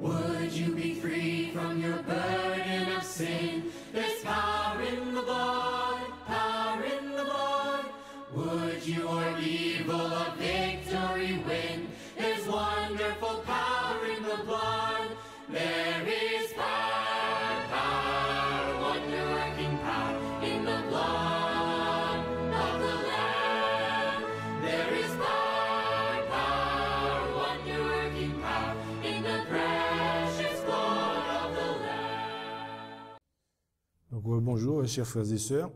Would you be free from your burden of sin? There's power in the blood, power in the blood. Would you or evil a victory win? There's wonderful power in the blood. There is power, power, wonder-working power in the blood of the Lamb. There is power, power, wonder-working power in the precious blood of the Lamb. Donc bonjour chers frères et sœurs.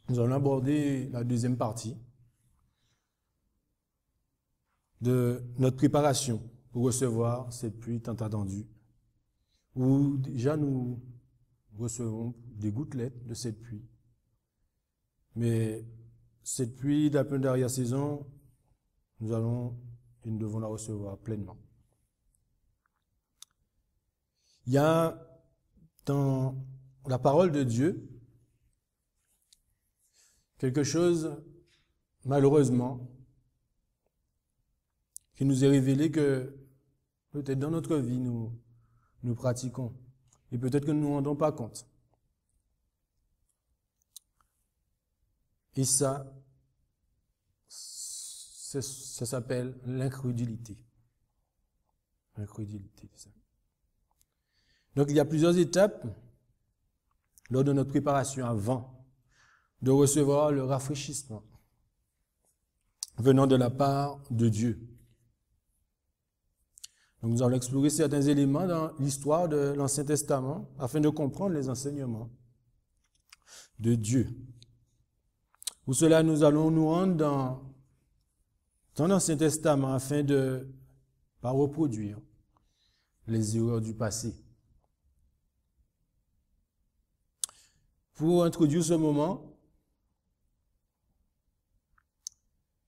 Nous allons aborder la deuxième partie de notre préparation pour recevoir cette pluie tant attendue, où déjà nous recevons des gouttelettes de cette pluie. Mais cette pluie d'un peu d'arrière-saison, nous devons la recevoir pleinement. Il y a dans la parole de Dieu quelque chose, malheureusement, qui nous est révélé que peut-être dans notre vie, nous pratiquons. Et peut-être que nous ne nous rendons pas compte. Et ça s'appelle l'incrédulité. L'incrédulité. Donc il y a plusieurs étapes lors de notre préparation avant de recevoir le rafraîchissement venant de la part de Dieu. Donc nous allons explorer certains éléments dans l'histoire de l'Ancien Testament afin de comprendre les enseignements de Dieu. Pour cela, nous allons nous rendre dans l'Ancien Testament afin de ne pas reproduire les erreurs du passé. Pour introduire ce moment,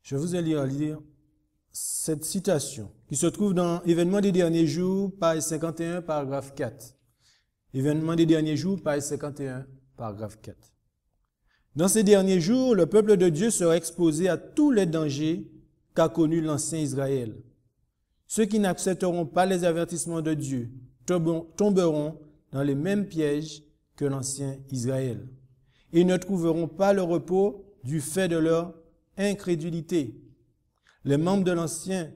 je vous ai à lire cette citation qui se trouve dans Événements des derniers jours, page 51, paragraphe 4. Événements des derniers jours, page 51, paragraphe 4. Dans ces derniers jours, le peuple de Dieu sera exposé à tous les dangers qu'a connus l'ancien Israël. Ceux qui n'accepteront pas les avertissements de Dieu tomberont dans les mêmes pièges que l'ancien Israël. Ils ne trouveront pas le repos du fait de leur incrédulité. Les membres de l'ancien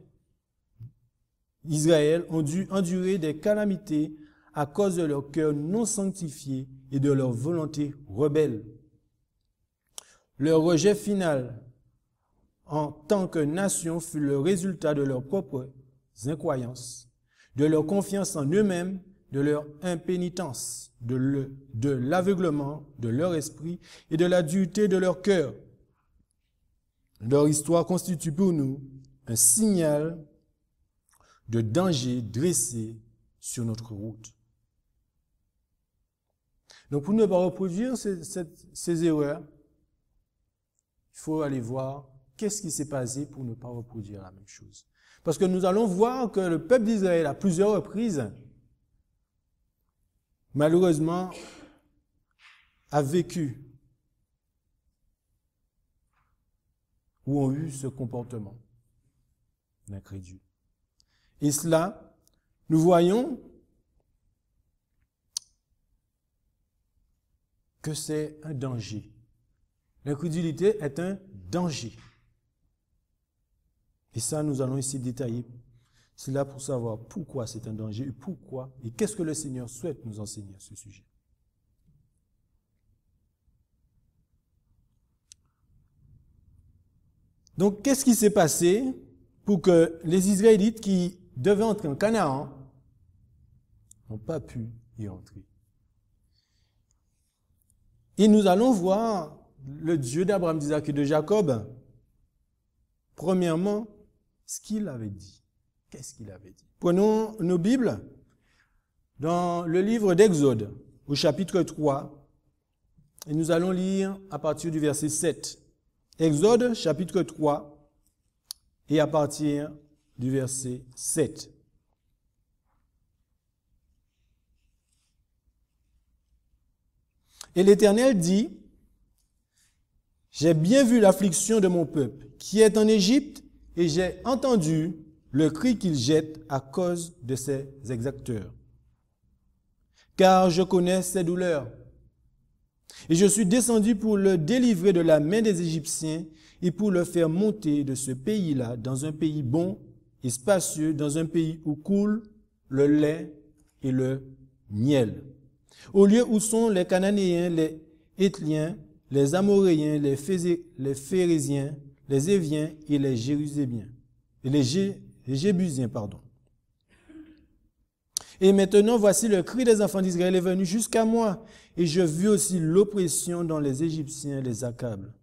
Israël ont dû endurer des calamités à cause de leur cœur non sanctifié et de leur volonté rebelle. Leur rejet final en tant que nation fut le résultat de leurs propres incroyances, de leur confiance en eux-mêmes, de leur impénitence, de l'aveuglement de leur esprit et de la dureté de leur cœur. Leur histoire constitue pour nous un signal de danger dressé sur notre route. Donc pour ne pas reproduire ces erreurs, il faut aller voir qu'est-ce qui s'est passé pour ne pas reproduire la même chose. Parce que nous allons voir que le peuple d'Israël, à plusieurs reprises, malheureusement, a vécu ou ont eu ce comportement d'incrédule. Et cela, nous voyons que c'est un danger. L'incrédulité est un danger. Et ça, nous allons ici détailler cela pour savoir pourquoi c'est un danger et pourquoi et qu'est-ce que le Seigneur souhaite nous enseigner à ce sujet. Donc, qu'est-ce qui s'est passé pour que les Israélites qui devaient entrer en Canaan n'ont pas pu y entrer? Et nous allons voir le Dieu d'Abraham, d'Isaac et de Jacob, premièrement, ce qu'il avait dit. Qu'est-ce qu'il avait dit? Prenons nos Bibles dans le livre d'Exode, au chapitre 3, et nous allons lire à partir du verset 7. Exode, chapitre 3, et à partir du verset 7. Et l'Éternel dit, j'ai bien vu l'affliction de mon peuple qui est en Égypte et j'ai entendu le cri qu'il jette à cause de ses exacteurs. Car je connais ses douleurs. Et je suis descendu pour le délivrer de la main des Égyptiens et pour le faire monter de ce pays-là dans un pays bon et spacieux, dans un pays où coule le lait et le miel. Au lieu où sont les Cananéens, les Héthiens, les Amoréens, les Phérésiens, les Éviens et les Jérusébiens, et les Jébusiens, pardon. Et maintenant, voici le cri des enfants d'Israël est venu jusqu'à moi, et je vis aussi l'oppression dont les Égyptiens les accablent.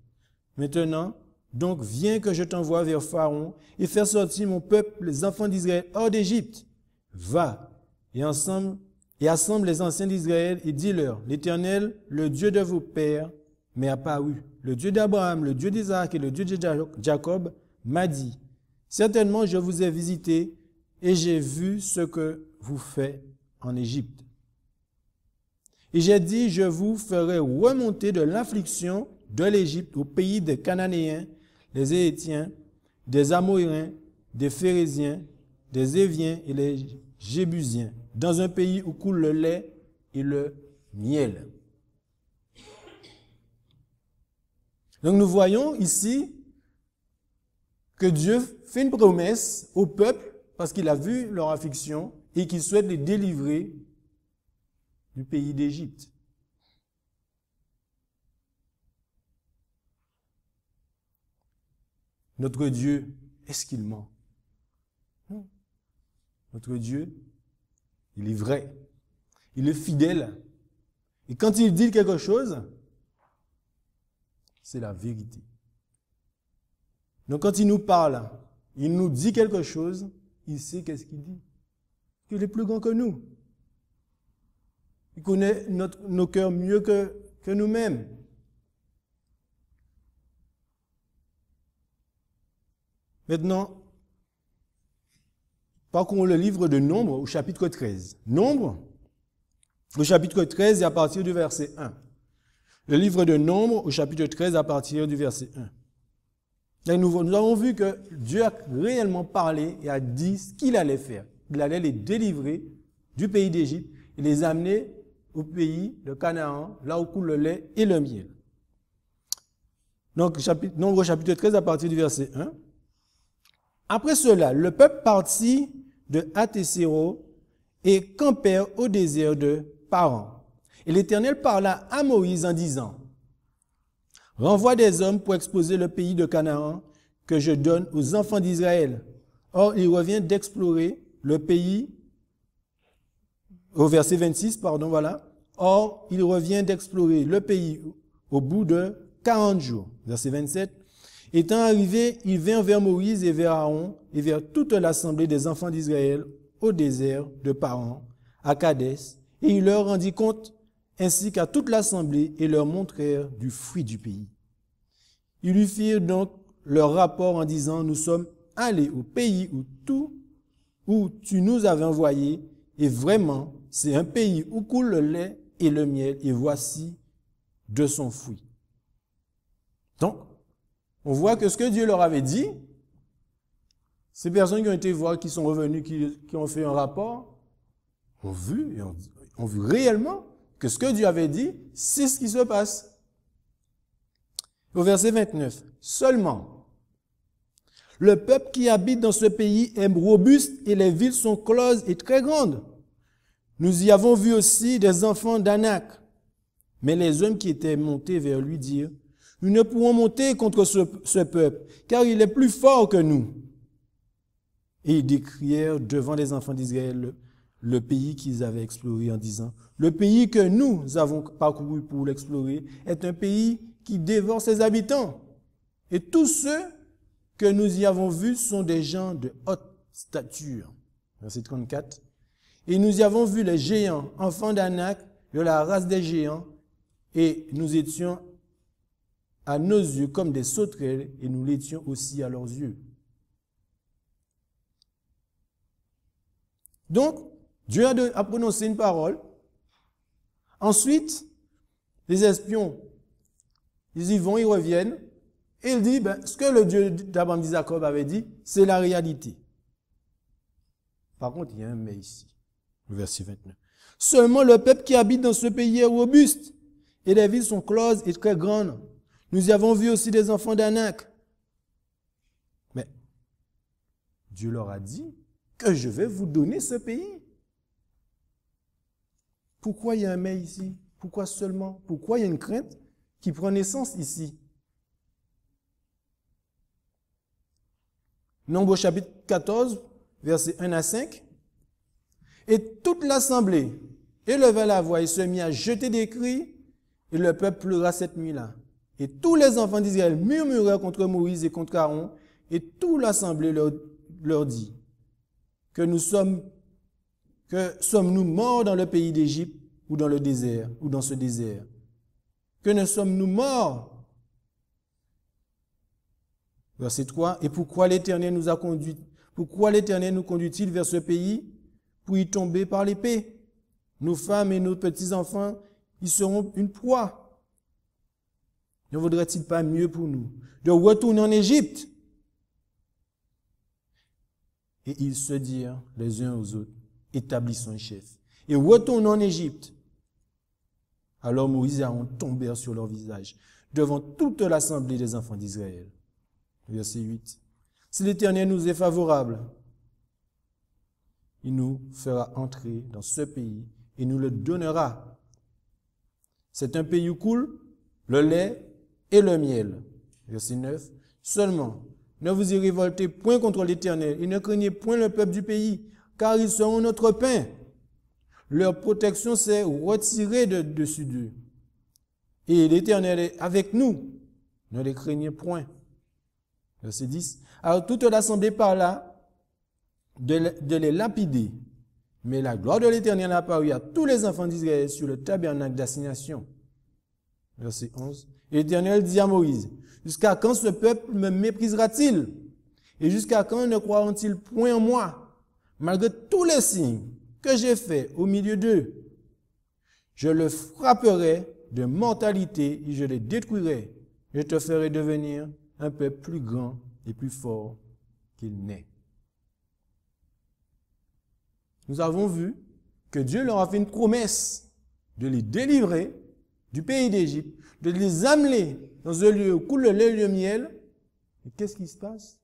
Maintenant, donc, viens que je t'envoie vers Pharaon et faire sortir mon peuple, les enfants d'Israël, hors d'Égypte. Va et assemble les anciens d'Israël et dis-leur, l'Éternel, le Dieu de vos pères, m'est apparu. Le Dieu d'Abraham, le Dieu d'Isaac et le Dieu de Jacob m'a dit, certainement je vous ai visité et j'ai vu ce que vous faites en Égypte. Et j'ai dit, je vous ferai remonter de l'affliction de l'Égypte au pays des Cananéens, des Héthiens, des Amoréens, des Phérésiens, des Éviens et les Jébusiens, dans un pays où coule le lait et le miel. Donc nous voyons ici que Dieu fait une promesse au peuple parce qu'il a vu leur affliction et qu'il souhaite les délivrer du pays d'Égypte. Notre Dieu, est-ce qu'il ment? Non. Notre Dieu, il est vrai. Il est fidèle. Et quand il dit quelque chose, c'est la vérité. Donc quand il nous parle, il nous dit quelque chose, il sait qu'est-ce qu'il dit. Il est plus grand que nous. Il connaît nos cœurs mieux que nous-mêmes. Maintenant, parcourons le livre de Nombre au chapitre 13. Nombre, au chapitre 13 et à partir du verset 1. Le livre de Nombre au chapitre 13 à partir du verset 1. Et nous avons vu que Dieu a réellement parlé et a dit ce qu'il allait faire. Il allait les délivrer du pays d'Égypte et les amener au pays de Canaan, là où coule le lait et le miel. Donc, Nombre au chapitre 13 à partir du verset 1. Après cela, le peuple partit de Hathésero et campèrent au désert de Paran. Et l'Éternel parla à Moïse en disant, « Renvoie des hommes pour exposer le pays de Canaan que je donne aux enfants d'Israël. » Or, il revient d'explorer le pays, au verset 26, pardon, voilà. Or, il revient d'explorer le pays au bout de 40 jours. Verset 27. Étant arrivé, il vint vers Moïse et vers Aaron et vers toute l'assemblée des enfants d'Israël au désert de Paran, à Kadès, et il leur rendit compte ainsi qu'à toute l'assemblée et leur montrèrent du fruit du pays. Ils lui firent donc leur rapport en disant, nous sommes allés au pays où tu nous avais envoyés, et vraiment, c'est un pays où coule le lait et le miel, et voici de son fruit. Donc, on voit que ce que Dieu leur avait dit, ces personnes qui ont été voir, qui sont revenues, qui ont fait un rapport, ont vu réellement que ce que Dieu avait dit, c'est ce qui se passe. Au verset 29, seulement, le peuple qui habite dans ce pays est robuste et les villes sont closes et très grandes. Nous y avons vu aussi des enfants d'Anak. Mais les hommes qui étaient montés vers lui dirent, nous ne pourrons monter contre ce peuple, car il est plus fort que nous. Et ils décrièrent devant les enfants d'Israël le pays qu'ils avaient exploré en disant, le pays que nous avons parcouru pour l'explorer est un pays qui dévore ses habitants. Et tous ceux que nous y avons vus sont des gens de haute stature. Verset 34. Et nous y avons vu les géants, enfants d'Anak, de la race des géants, et nous étions à nos yeux comme des sauterelles, et nous l'étions aussi à leurs yeux. Donc, Dieu a prononcé une parole. Ensuite, les espions, ils y vont, ils reviennent, et il dit, ce que le Dieu d'Abraham, d'Isaac, Jacob avait dit, c'est la réalité. Par contre, il y a un mais ici, le verset 29. Seulement le peuple qui habite dans ce pays est robuste, et les villes sont closes et très grandes. Nous y avons vu aussi des enfants d'Anak. Mais Dieu leur a dit que je vais vous donner ce pays. Pourquoi il y a un mais ici? Pourquoi seulement? Pourquoi il y a une crainte qui prend naissance ici? Nombre chapitre 14, versets 1 à 5. Et toute l'assemblée éleva la voix et se mit à jeter des cris, et le peuple pleura cette nuit-là. Et tous les enfants d'Israël murmurèrent contre Moïse et contre Aaron, et toute l'assemblée leur dit, sommes-nous morts dans le pays d'Égypte ou dans le désert, ou dans ce désert? Que ne sommes-nous morts? Verset 3, et pourquoi l'Éternel nous a conduits? Pourquoi l'Éternel nous conduit-il vers ce pays pour y tomber par l'épée? Nos femmes et nos petits-enfants y seront une proie. Ne vaudrait-il pas mieux pour nous de retourner en Égypte? Et ils se dirent les uns aux autres, établissons un chef. Et retournons en Égypte. Alors Moïse et Aaron tombèrent sur leur visage, devant toute l'assemblée des enfants d'Israël. Verset 8. Si l'Éternel nous est favorable, il nous fera entrer dans ce pays et nous le donnera. C'est un pays où coule le lait et le miel. Verset 9. Seulement, ne vous y révoltez point contre l'Éternel et ne craignez point le peuple du pays, car ils seront notre pain. Leur protection s'est retirée de dessus d'eux. Et l'Éternel est avec nous. Ne les craignez point. Verset 10. Alors toute l'assemblée parla de les lapider. Mais la gloire de l'Éternel apparut à tous les enfants d'Israël sur le tabernacle d'assignation. Verset 11. Et l'Éternel dit à Moïse, jusqu'à quand ce peuple me méprisera-t-il? Et jusqu'à quand ne croiront-ils point en moi? Malgré tous les signes que j'ai faits au milieu d'eux, je le frapperai de mortalité et je les détruirai. Je te ferai devenir un peuple plus grand et plus fort qu'il n'est. Nous avons vu que Dieu leur a fait une promesse de les délivrer du pays d'Égypte, de les amener dans un lieu où coule le lait et le miel. Et qu'est-ce qui se passe?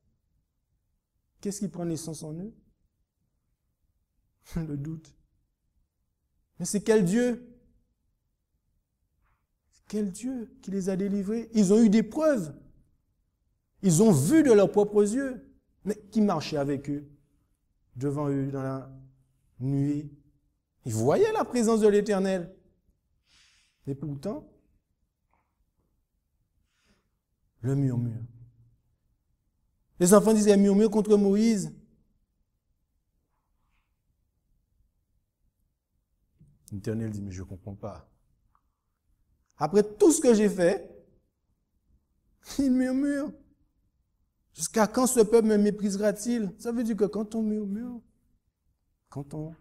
Qu'est-ce qui prend naissance en eux? Le doute. Mais c'est quel Dieu? Quel Dieu qui les a délivrés? Ils ont eu des preuves. Ils ont vu de leurs propres yeux. Mais qui marchait avec eux? Devant eux dans la nuée. Ils voyaient la présence de l'Éternel. Et pourtant, le murmure. Les enfants d'Israël murmurent contre Moïse. L'Éternel dit, mais je ne comprends pas. Après tout ce que j'ai fait, il murmure. Jusqu'à quand ce peuple me méprisera-t-il? Ça veut dire que quand on murmure, quand on ne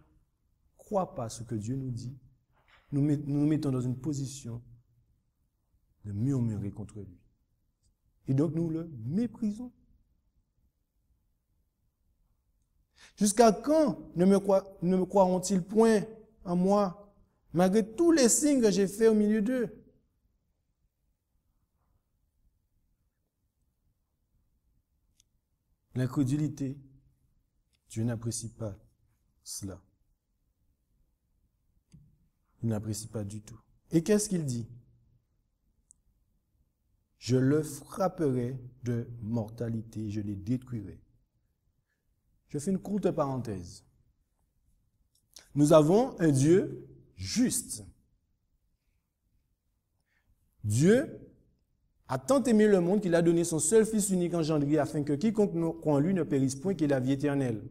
croit pas ce que Dieu nous dit, nous nous mettons dans une position de murmurer contre lui. Et donc nous le méprisons. Jusqu'à quand ne me croiront-ils point en moi, malgré tous les signes que j'ai faits au milieu d'eux? L'incrédulité, Dieu n'apprécie pas cela. Il n'apprécie pas du tout. Et qu'est-ce qu'il dit? Je le frapperai de mortalité, je les détruirai. Je fais une courte parenthèse. Nous avons un Dieu juste. Dieu a tant aimé le monde qu'il a donné son seul Fils unique engendré afin que quiconque croit en lui ne périsse point, qu'il ait la vie éternelle.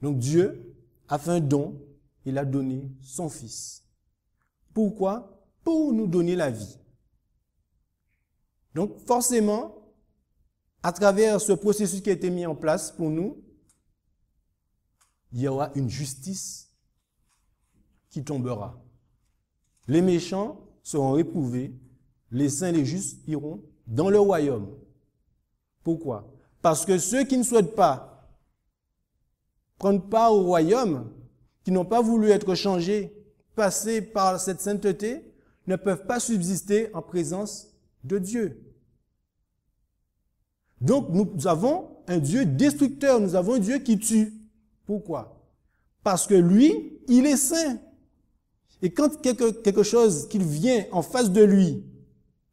Donc Dieu a fait un don, il a donné son Fils. Pourquoi? Pour nous donner la vie. Donc forcément, à travers ce processus qui a été mis en place pour nous, il y aura une justice qui tombera. Les méchants seront réprouvés, les saints et les justes iront dans le royaume. Pourquoi? Parce que ceux qui ne souhaitent pas prendre part au royaume, qui n'ont pas voulu être changés, passer par cette sainteté, ne peuvent pas subsister en présence de Dieu. Donc nous avons un Dieu destructeur, nous avons un Dieu qui tue. Pourquoi? Parce que lui, il est saint. Et quand quelque chose qui vient en face de lui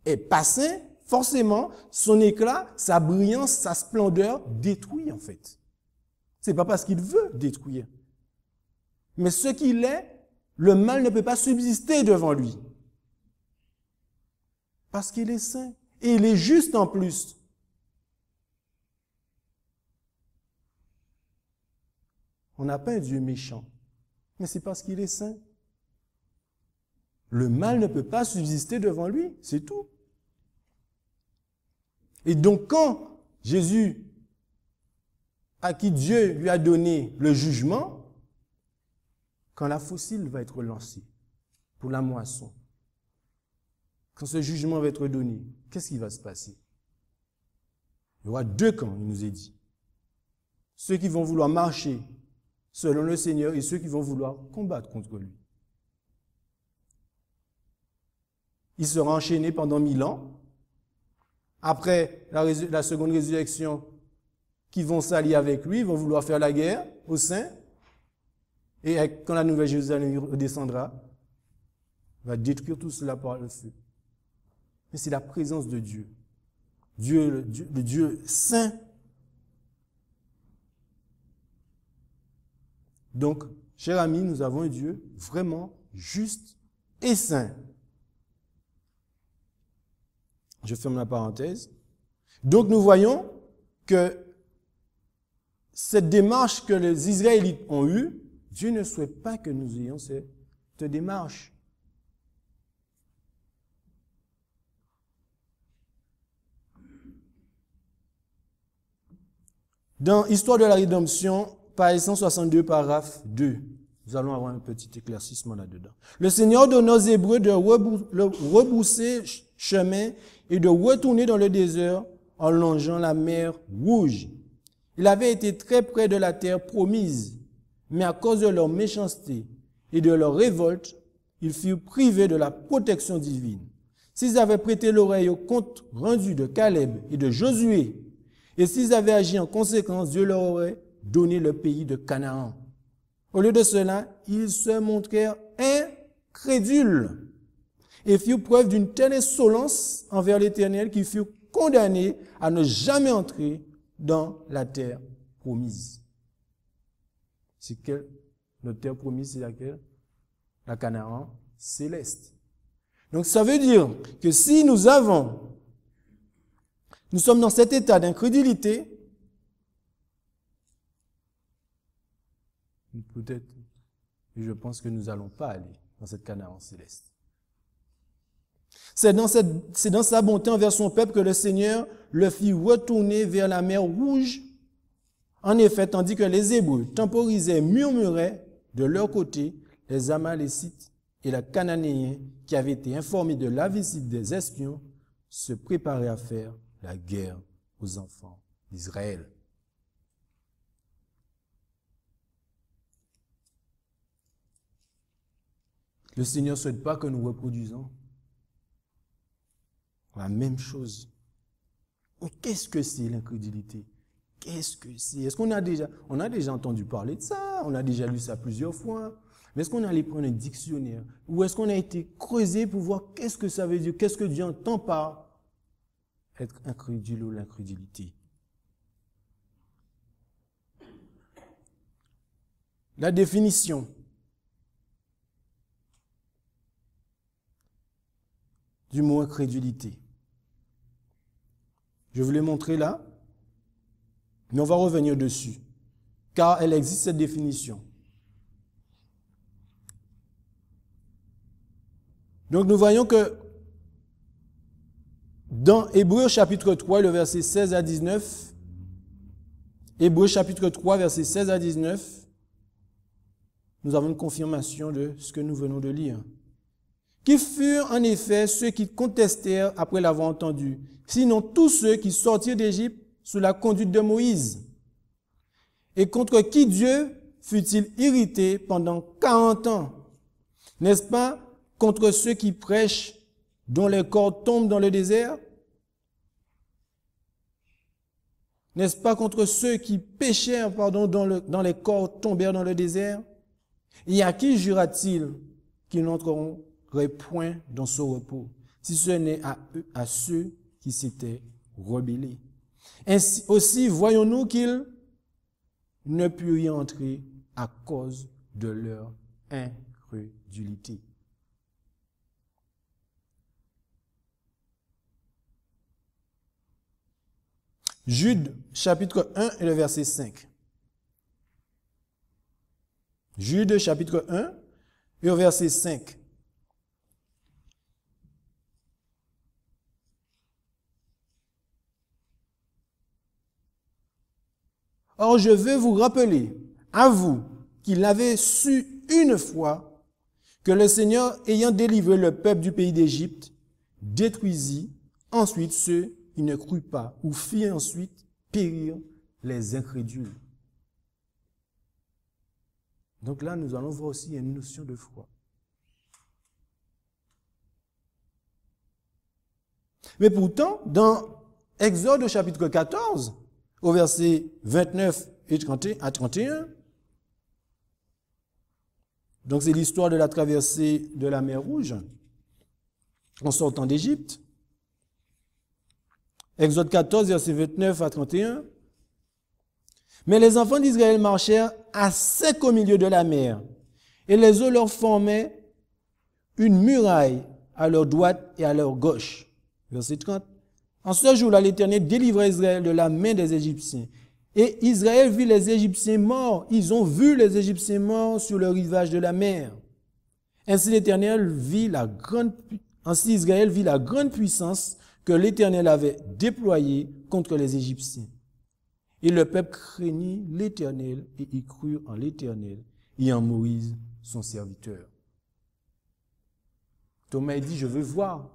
est pas saint, forcément, son éclat, sa brillance, sa splendeur détruit en fait. C'est pas parce qu'il veut détruire. Mais ce qu'il est, le mal ne peut pas subsister devant lui. Parce qu'il est saint. Et il est juste en plus. On n'a pas un Dieu méchant. Mais c'est parce qu'il est saint. Le mal ne peut pas subsister devant lui. C'est tout. Et donc quand Jésus, à qui Dieu lui a donné le jugement, quand la fossile va être lancée pour la moisson, quand ce jugement va être donné, qu'est-ce qui va se passer? Il y aura deux camps, il nous est dit. Ceux qui vont vouloir marcher selon le Seigneur et ceux qui vont vouloir combattre contre lui. Il sera enchaîné pendant 1000 ans. Après la seconde résurrection, qui vont s'allier avec lui, ils vont vouloir faire la guerre aux saints. Et quand la nouvelle Jérusalem descendra, il va détruire tout cela par le feu. Mais c'est la présence de Dieu. Le Dieu saint. Donc, chers amis, nous avons un Dieu vraiment juste et saint. Je ferme la parenthèse. Donc, nous voyons que cette démarche que les Israélites ont eue, Dieu ne souhaite pas que nous ayons cette démarche. Dans Histoire de la rédemption, page 162, paragraphe 2, nous allons avoir un petit éclaircissement là-dedans. Le Seigneur donne aux Hébreux de rebrousser chemin et de retourner dans le désert en longeant la mer Rouge. Il avait été très près de la terre promise, mais à cause de leur méchanceté et de leur révolte, ils furent privés de la protection divine. S'ils avaient prêté l'oreille au compte rendu de Caleb et de Josué, et s'ils avaient agi en conséquence, Dieu leur aurait donné le pays de Canaan. Au lieu de cela, ils se montrèrent incrédules et firent preuve d'une telle insolence envers l'Éternel qu'ils furent condamnés à ne jamais entrer dans la terre promise. C'est quelle? Notre terre promise, c'est laquelle? La Canaan céleste. Donc ça veut dire que si nous sommes dans cet état d'incrédulité, peut-être, et je pense que nous n'allons pas aller dans cette Canaan céleste. C'est dans sa bonté envers son peuple que le Seigneur le fit retourner vers la mer Rouge. En effet, tandis que les Hébreux temporisaient, murmuraient de leur côté, les Amalécites et les Cananéens qui avaient été informés de la visite des espions se préparaient à faire la guerre aux enfants d'Israël. Le Seigneur ne souhaite pas que nous reproduisons la même chose. Qu'est-ce que c'est l'incrédulité? Qu'est-ce que c'est? Est-ce qu'on a déjà entendu parler de ça? On a déjà lu ça plusieurs fois. Mais est-ce qu'on est allé prendre un dictionnaire? Ou est-ce qu'on a été creusé pour voir qu'est-ce que ça veut dire? Qu'est-ce que Dieu entend par être incrédule ou l'incrédulité? La définition du mot incrédulité. Je vous l'ai montré là, mais on va revenir dessus, car elle existe cette définition. Donc nous voyons que dans Hébreux chapitre 3, le verset 16 à 19, Hébreux chapitre 3, verset 16 à 19, nous avons une confirmation de ce que nous venons de lire. qui furent en effet ceux qui contestèrent après l'avoir entendu, sinon tous ceux qui sortirent d'Égypte sous la conduite de Moïse, et contre qui Dieu fut-il irrité pendant 40 ans? N'est-ce pas contre ceux qui prêchent, dont les corps tombent dans le désert? N'est-ce pas contre ceux qui péchèrent, dont les corps tombèrent dans le désert? Et à qui jura-t-il qu'ils n'entreront point dans ce repos, si ce n'est à ceux qui s'étaient rebellés? Ainsi aussi, voyons-nous qu'ils ne purent y entrer à cause de leur incrédulité. Jude, chapitre 1 et le verset 5. Jude, chapitre 1 et au verset 5. Or, je veux vous rappeler, à vous, qui l'avez su une fois, que le Seigneur, ayant délivré le peuple du pays d'Égypte, détruisit ensuite ceux qui ne crurent pas, ou fit ensuite périr les incrédules. Donc là, nous allons voir aussi une notion de foi. Mais pourtant, dans Exode chapitre 14, au verset 29 à 31, donc c'est l'histoire de la traversée de la mer Rouge en sortant d'Égypte. Exode 14, verset 29 à 31. Mais les enfants d'Israël marchèrent à sec au milieu de la mer, et les eaux leur formaient une muraille à leur droite et à leur gauche. Verset 30. En ce jour-là, l'Éternel délivra Israël de la main des Égyptiens. Et Israël vit les Égyptiens morts. Ils ont vu les Égyptiens morts sur le rivage de la mer. Ainsi Israël vit la grande puissance que l'Éternel avait déployée contre les Égyptiens. Et le peuple craignit l'Éternel et y crut en l'Éternel et en Moïse, son serviteur. Thomas dit, je veux voir.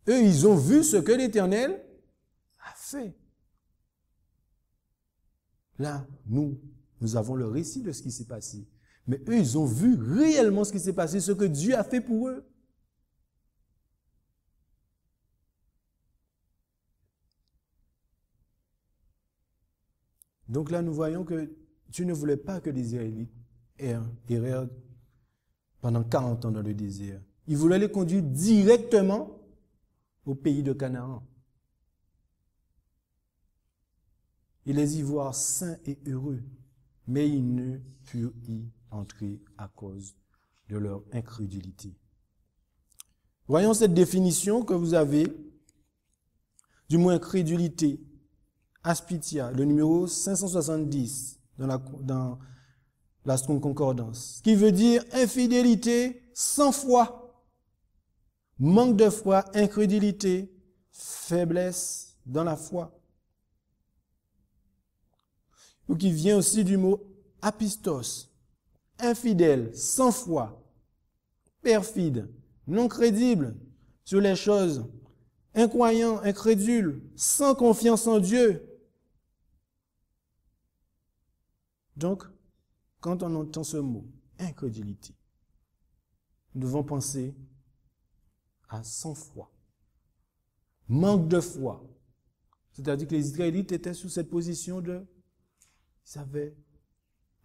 Eux, ils ont vu ce que l'Éternel a fait. Là, nous avons le récit de ce qui s'est passé. Mais eux, ils ont vu réellement ce qui s'est passé, ce que Dieu a fait pour eux. Donc là, nous voyons que Dieu ne voulait pas que les Israélites errèrent pendant 40 ans dans le désert. Il voulait les conduire directement au pays de Canaan. Et les y voir sains et heureux, mais ils ne purent y entrer à cause de leur incrédulité. Voyons cette définition que vous avez du mot incrédulité. Aspitia, le numéro 570 dans la Strong Concordance, qui veut dire infidélité sans foi, manque de foi, incrédulité, faiblesse dans la foi. Ou qui vient aussi du mot apistos, infidèle, sans foi, perfide, non crédible sur les choses, incroyant, incrédule, sans confiance en Dieu. Donc, quand on entend ce mot, incrédulité, nous devons penser à sans foi, manque de foi. C'est-à-dire que les Israélites étaient sous cette position ils avaient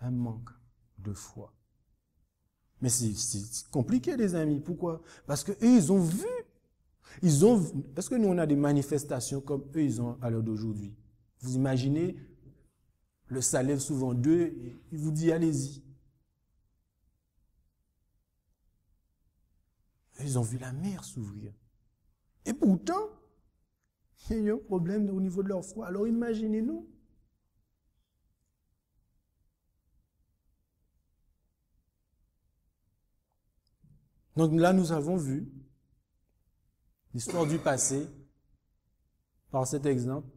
un manque de foi. Mais c'est compliqué, les amis. Pourquoi? Parce qu'eux, ils ont vu. Est-ce que nous, on a des manifestations comme eux, ils ont à l'heure d'aujourd'hui? Vous imaginez, le ça lève souvent d'eux, et il vous dit, allez-y. Ils ont vu la mer s'ouvrir. Et pourtant, il y a eu un problème au niveau de leur foi. Alors imaginez-nous. Donc là, nous avons vu l'histoire du passé, par cet exemple,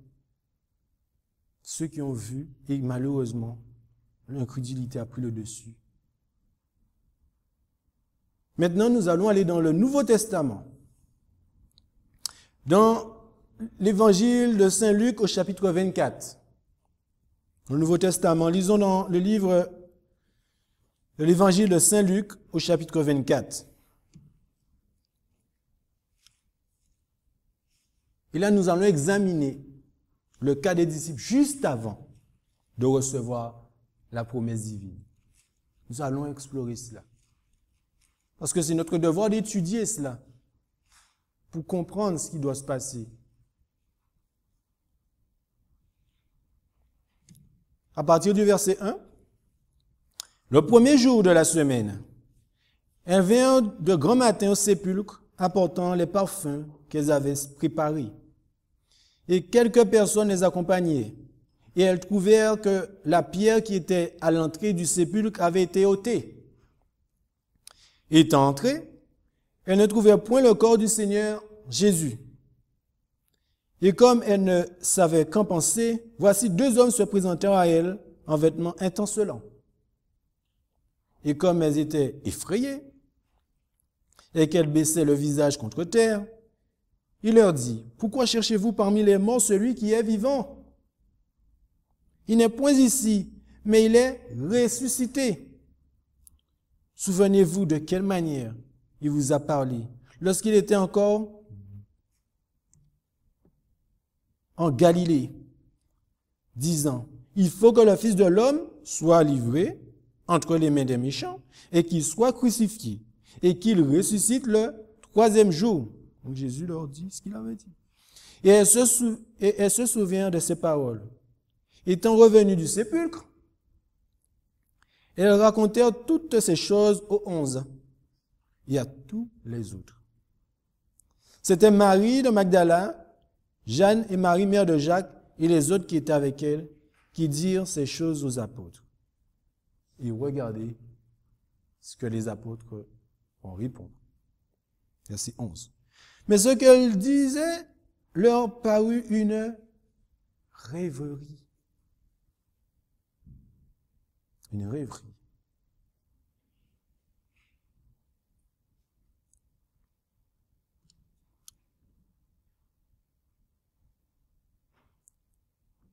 ceux qui ont vu, et malheureusement, l'incrédulité a pris le dessus. Maintenant, nous allons aller dans le Nouveau Testament. Dans l'évangile de Saint Luc au chapitre 24. Dans le Nouveau Testament, lisons dans le livre de l'évangile de Saint Luc au chapitre 24. Et là, nous allons examiner le cas des disciples juste avant de recevoir la promesse divine. Nous allons explorer cela. Parce que c'est notre devoir d'étudier cela pour comprendre ce qui doit se passer. À partir du verset 1, le premier jour de la semaine, elles vinrent de grand matin au sépulcre, apportant les parfums qu'elles avaient préparés. Et quelques personnes les accompagnaient. Et elles trouvèrent que la pierre qui était à l'entrée du sépulcre avait été ôtée. Étant entrées, elles ne trouvèrent point le corps du Seigneur Jésus. Et comme elles ne savaient qu'en penser, voici 2 hommes se présentèrent à elles en vêtements étincelants. Et comme elles étaient effrayées et qu'elles baissaient le visage contre terre, il leur dit, « Pourquoi cherchez-vous parmi les morts celui qui est vivant? Il n'est point ici, mais il est ressuscité. Souvenez-vous de quelle manière il vous a parlé lorsqu'il était encore en Galilée, disant, « Il faut que le Fils de l'homme soit livré entre les mains des méchants et qu'il soit crucifié et qu'il ressuscite le 3e jour. » Donc Jésus leur dit ce qu'il avait dit. Et elle se souvient de ces paroles. Étant revenue du sépulcre, elles racontèrent toutes ces choses aux 11 et à tous les autres. C'était Marie de Magdala, Jeanne et Marie, mère de Jacques, et les autres qui étaient avec elle, qui dirent ces choses aux apôtres. Et regardez ce que les apôtres ont répondu. Verset 11. Mais ce qu'elles disaient leur parut une rêverie. Une rêverie.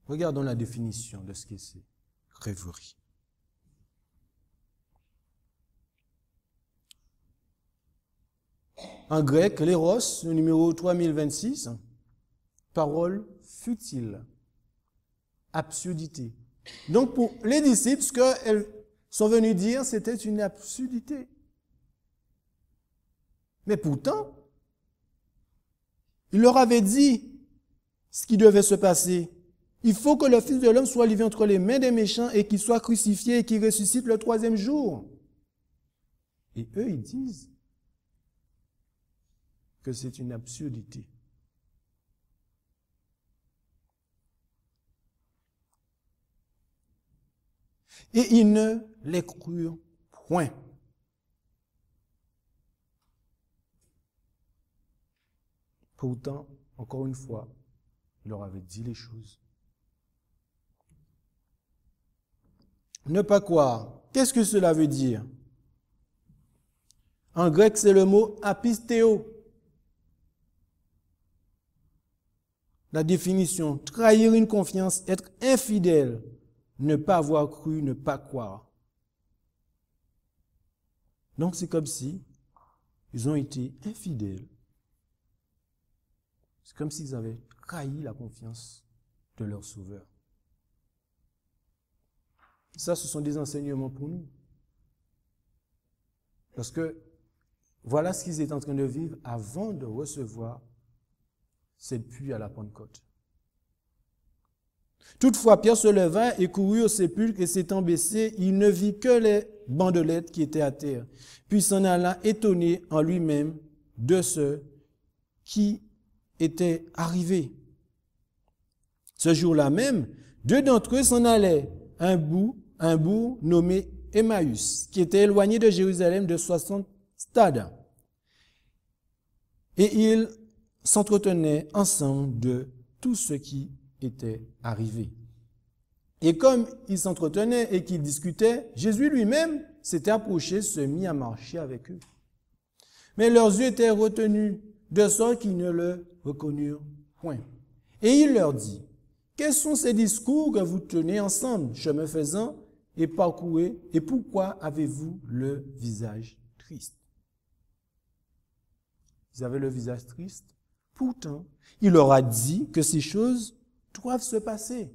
Regardons la définition de ce que c'est, rêverie. En grec, l'éros, le numéro 3026, parole futile, absurdité. Donc pour les disciples, ce qu'elles sont venues dire, c'était une absurdité. Mais pourtant, il leur avait dit ce qui devait se passer. Il faut que le Fils de l'homme soit livré entre les mains des méchants et qu'il soit crucifié et qu'il ressuscite le 3e jour. Et eux, ils disent que c'est une absurdité. Et ils ne les crurent point. Pourtant, encore une fois, il leur avait dit les choses. Ne pas croire. Qu'est-ce que cela veut dire? En grec, c'est le mot apistéo. La définition, trahir une confiance, être infidèle, ne pas avoir cru, ne pas croire. Donc c'est comme si ils ont été infidèles. C'est comme s'ils avaient trahi la confiance de leur Sauveur. Ça, ce sont des enseignements pour nous. Parce que voilà ce qu'ils étaient en train de vivre avant de recevoir cette pluie à la Pentecôte. Toutefois, Pierre se leva et courut au sépulcre et s'étant baissé, il ne vit que les bandelettes qui étaient à terre. Puis s'en alla étonné en lui-même de ce qui était arrivé. Ce jour-là même, 2 d'entre eux s'en allaient, un bourg nommé Emmaüs, qui était éloigné de Jérusalem de 60 stades. Et ils s'entretenaient ensemble de tout ce qui était arrivé. Et comme ils s'entretenaient et qu'ils discutaient, Jésus lui-même s'était approché, se mit à marcher avec eux. Mais leurs yeux étaient retenus, de sorte qu'ils ne le reconnurent point. Et il leur dit, quels sont ces discours que vous tenez ensemble, chemin faisant, et parcourez, et pourquoi avez-vous le visage triste? Ils avaient le visage triste. Pourtant, il leur a dit que ces choses doivent se passer.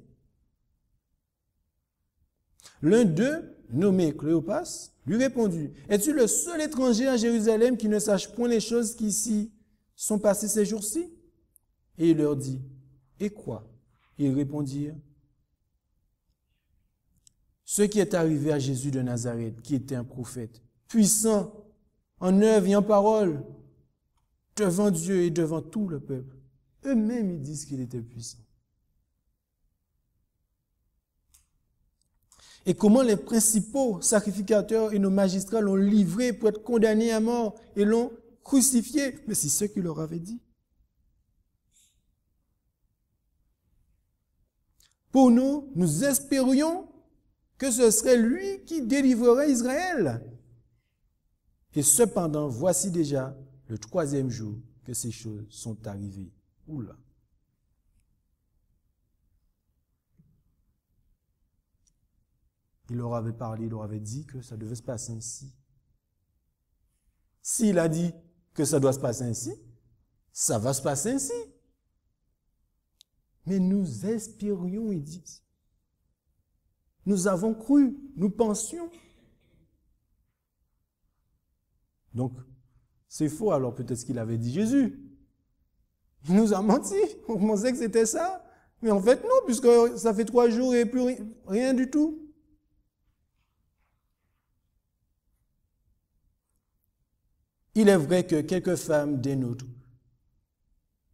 L'un d'eux, nommé Cléopas, lui répondit, es-tu le seul étranger à Jérusalem qui ne sache point les choses qui s'y sont passées ces jours-ci? Et il leur dit, et quoi? Ils répondirent, ce qui est arrivé à Jésus de Nazareth, qui était un prophète, puissant en œuvre et en parole, devant Dieu et devant tout le peuple. Eux-mêmes, ils disent qu'il était puissant. Et comment les principaux sacrificateurs et nos magistrats l'ont livré pour être condamné à mort et l'ont crucifié. Mais c'est ce qu'il leur avait dit. Pour nous, nous espérions que ce serait lui qui délivrerait Israël. Et cependant, voici déjà le 3e jour que ces choses sont arrivées. Oula! Il leur avait parlé, il leur avait dit que ça devait se passer ainsi. S'il a dit que ça doit se passer ainsi, ça va se passer ainsi. Mais nous espérions, il dit. Nous avons cru, nous pensions. Donc, c'est faux, alors peut-être ce qu'il avait dit Jésus. Il nous a menti, on pensait que c'était ça. Mais en fait, non, puisque ça fait 3 jours et plus rien du tout. Il est vrai que quelques femmes des nôtres,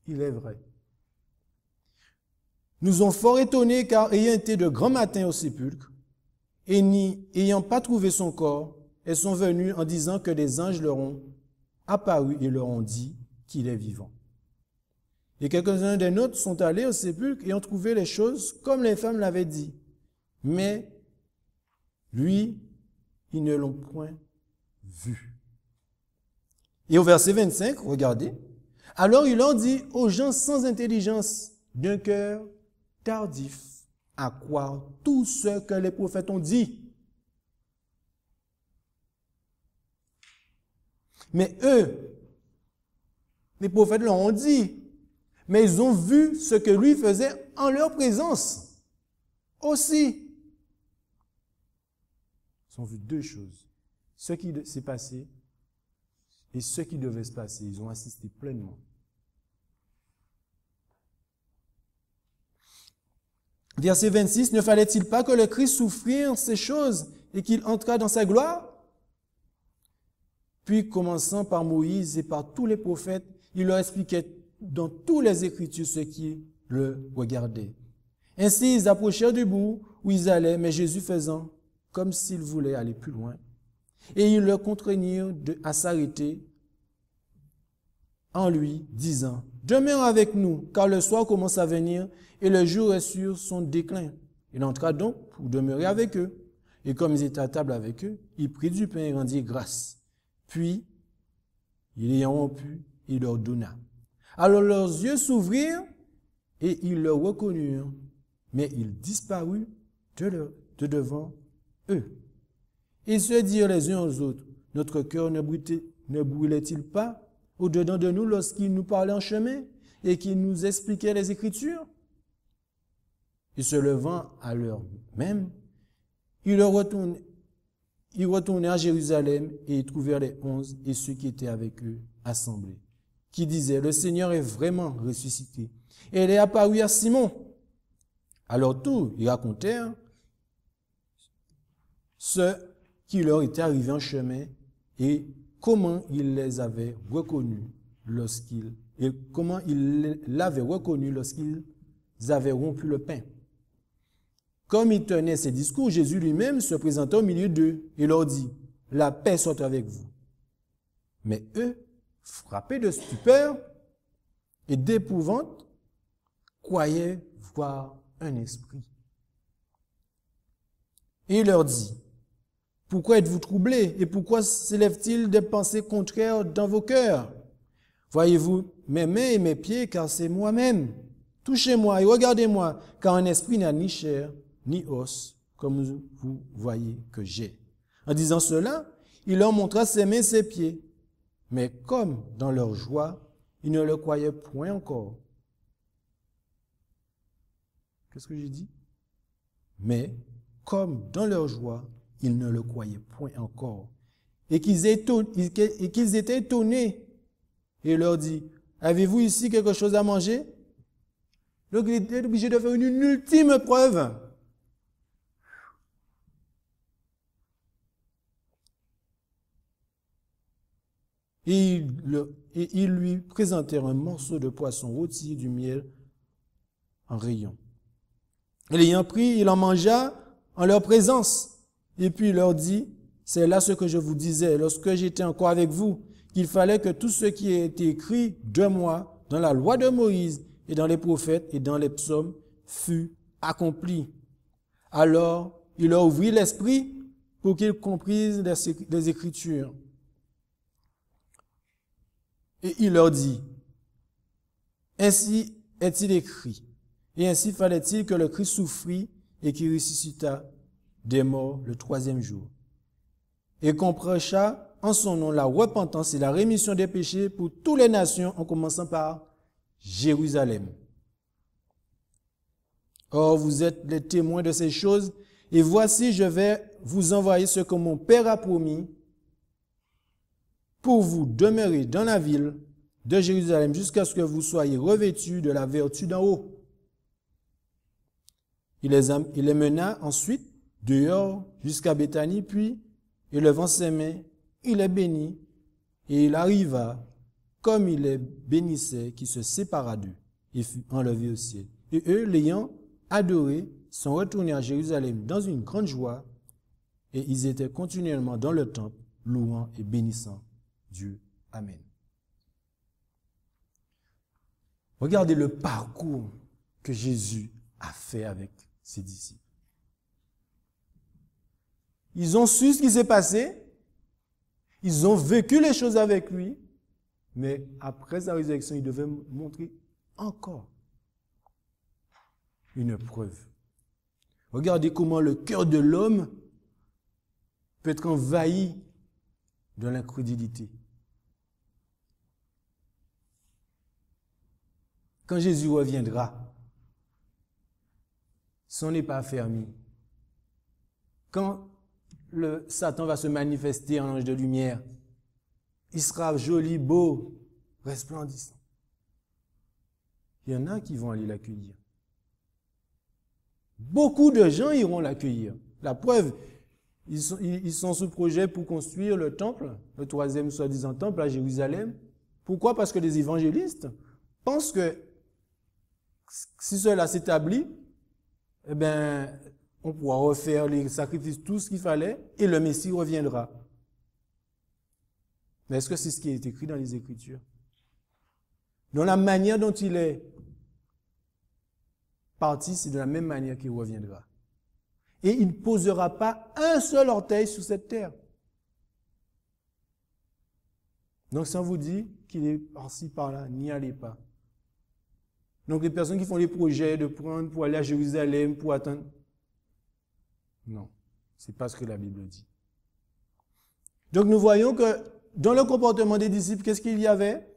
il est vrai, nous ont fort étonnés car ayant été de grand matin au sépulcre et n'y ayant pas trouvé son corps, elles sont venues en disant que des anges leur ont apparu et leur ont dit qu'il est vivant. Et quelques-uns des nôtres sont allés au sépulcre et ont trouvé les choses comme les femmes l'avaient dit. Mais lui, ils ne l'ont point vu. Et au verset 25, regardez. Alors il leur dit aux gens sans intelligence, d'un cœur tardif, à croire tout ce que les prophètes ont dit. Mais eux, les prophètes leur ont dit, mais ils ont vu ce que lui faisait en leur présence aussi. Ils ont vu 2 choses. Ce qui s'est passé et ce qui devait se passer. Ils ont assisté pleinement. Verset 26, ne fallait-il pas que le Christ souffrît ces choses et qu'il entrât dans sa gloire? Puis, commençant par Moïse et par tous les prophètes, il leur expliquait dans toutes les Écritures ce qui le regardait. Ainsi, ils approchèrent du bout où ils allaient, mais Jésus faisant comme s'il voulait aller plus loin. Et ils le contraignirent à s'arrêter en lui, disant, « Demeure avec nous, car le soir commence à venir et le jour est sur son déclin. » Il entra donc pour demeurer avec eux. Et comme ils étaient à table avec eux, il prit du pain et rendit grâce. Puis, il ayant rompu, il leur donna. Alors leurs yeux s'ouvrirent et ils le reconnurent, mais il disparut de devant eux. Ils se dirent les uns aux autres, notre cœur ne brûlait-il pas au-dedans de nous lorsqu'il nous parlait en chemin et qu'il nous expliquait les Écritures? Et se levant à l'heure même, ils retournèrent à Jérusalem et y trouvèrent les 11 et ceux qui étaient avec eux assemblés, qui disaient, le Seigneur est vraiment ressuscité. Et il est apparu à Simon. À leur tour, ils racontèrent ce qui leur était arrivé en chemin et comment il les avait reconnus lorsqu'ils avaient rompu le pain. Comme il tenait ces discours, Jésus lui-même se présenta au milieu d'eux et leur dit, « La paix soit avec vous. » Mais eux, frappés de stupeur et d'épouvante, croyaient voir un esprit. Et il leur dit, « Pourquoi êtes-vous troublés? Et pourquoi s'élève-t-il des pensées contraires dans vos cœurs? Voyez-vous mes mains et mes pieds, car c'est moi-même. Touchez-moi et regardez-moi, car un esprit n'a ni chair, ni os, comme vous voyez que j'ai. En disant cela, il leur montra ses mains et ses pieds. Mais comme dans leur joie, ils ne le croyaient point encore. Qu'est-ce que j'ai dit? Mais comme dans leur joie, ils ne le croyaient point encore. Et qu'ils étaient étonnés. Et il leur dit, avez-vous ici quelque chose à manger? Donc il était obligé de faire une ultime preuve. Et ils lui présentèrent un morceau de poisson rôti et du miel en rayon. Et l'ayant pris, il en mangea en leur présence. Et puis il leur dit, c'est là ce que je vous disais lorsque j'étais encore avec vous, qu'il fallait que tout ce qui a été écrit de moi dans la loi de Moïse et dans les prophètes et dans les psaumes fût accompli. Alors il leur ouvrit l'esprit pour qu'ils comprisent les Écritures. Et il leur dit, ainsi est-il écrit, et ainsi fallait-il que le Christ souffrit et qu'il ressuscita des morts le troisième jour, et qu'on prêcha en son nom la repentance et la rémission des péchés pour toutes les nations, en commençant par Jérusalem. Or, vous êtes les témoins de ces choses, et voici, je vais vous envoyer ce que mon Père a promis, pour vous demeurer dans la ville de Jérusalem jusqu'à ce que vous soyez revêtus de la vertu d'en haut. Il les mena ensuite dehors jusqu'à Béthanie, puis, élevant ses mains, il les bénit, et il arriva, comme il les bénissait, qui se sépara d'eux et fut enlevé au ciel. Et eux, l'ayant adoré, sont retournés à Jérusalem dans une grande joie, et ils étaient continuellement dans le temple, louant et bénissant Dieu. Amen. Regardez le parcours que Jésus a fait avec ses disciples. Ils ont su ce qui s'est passé, ils ont vécu les choses avec lui, mais après sa résurrection, il devait montrer encore une preuve. Regardez comment le cœur de l'homme peut être envahi de l'incrédulité. Quand Jésus reviendra, son n'est pas fermé. Quand le Satan va se manifester en ange de lumière, il sera joli, beau, resplendissant. Il y en a qui vont aller l'accueillir. Beaucoup de gens iront l'accueillir. La preuve, ils sont sous projet pour construire le temple, le troisième soi-disant temple à Jérusalem. Pourquoi? Parce que les évangélistes pensent que si cela s'établit, eh bien, on pourra refaire les sacrifices, tout ce qu'il fallait, et le Messie reviendra. Mais est-ce que c'est ce qui est écrit dans les Écritures? Dans la manière dont il est parti, c'est de la même manière qu'il reviendra. Et il ne posera pas un seul orteil sur cette terre. Donc, ça vous dit qu'il est par-ci, par-là, n'y allez pas. Donc, les personnes qui font les projets de prendre pour aller à Jérusalem, pour attendre. Non, c'est pas ce que la Bible dit. Donc, nous voyons que dans le comportement des disciples, qu'est-ce qu'il y avait?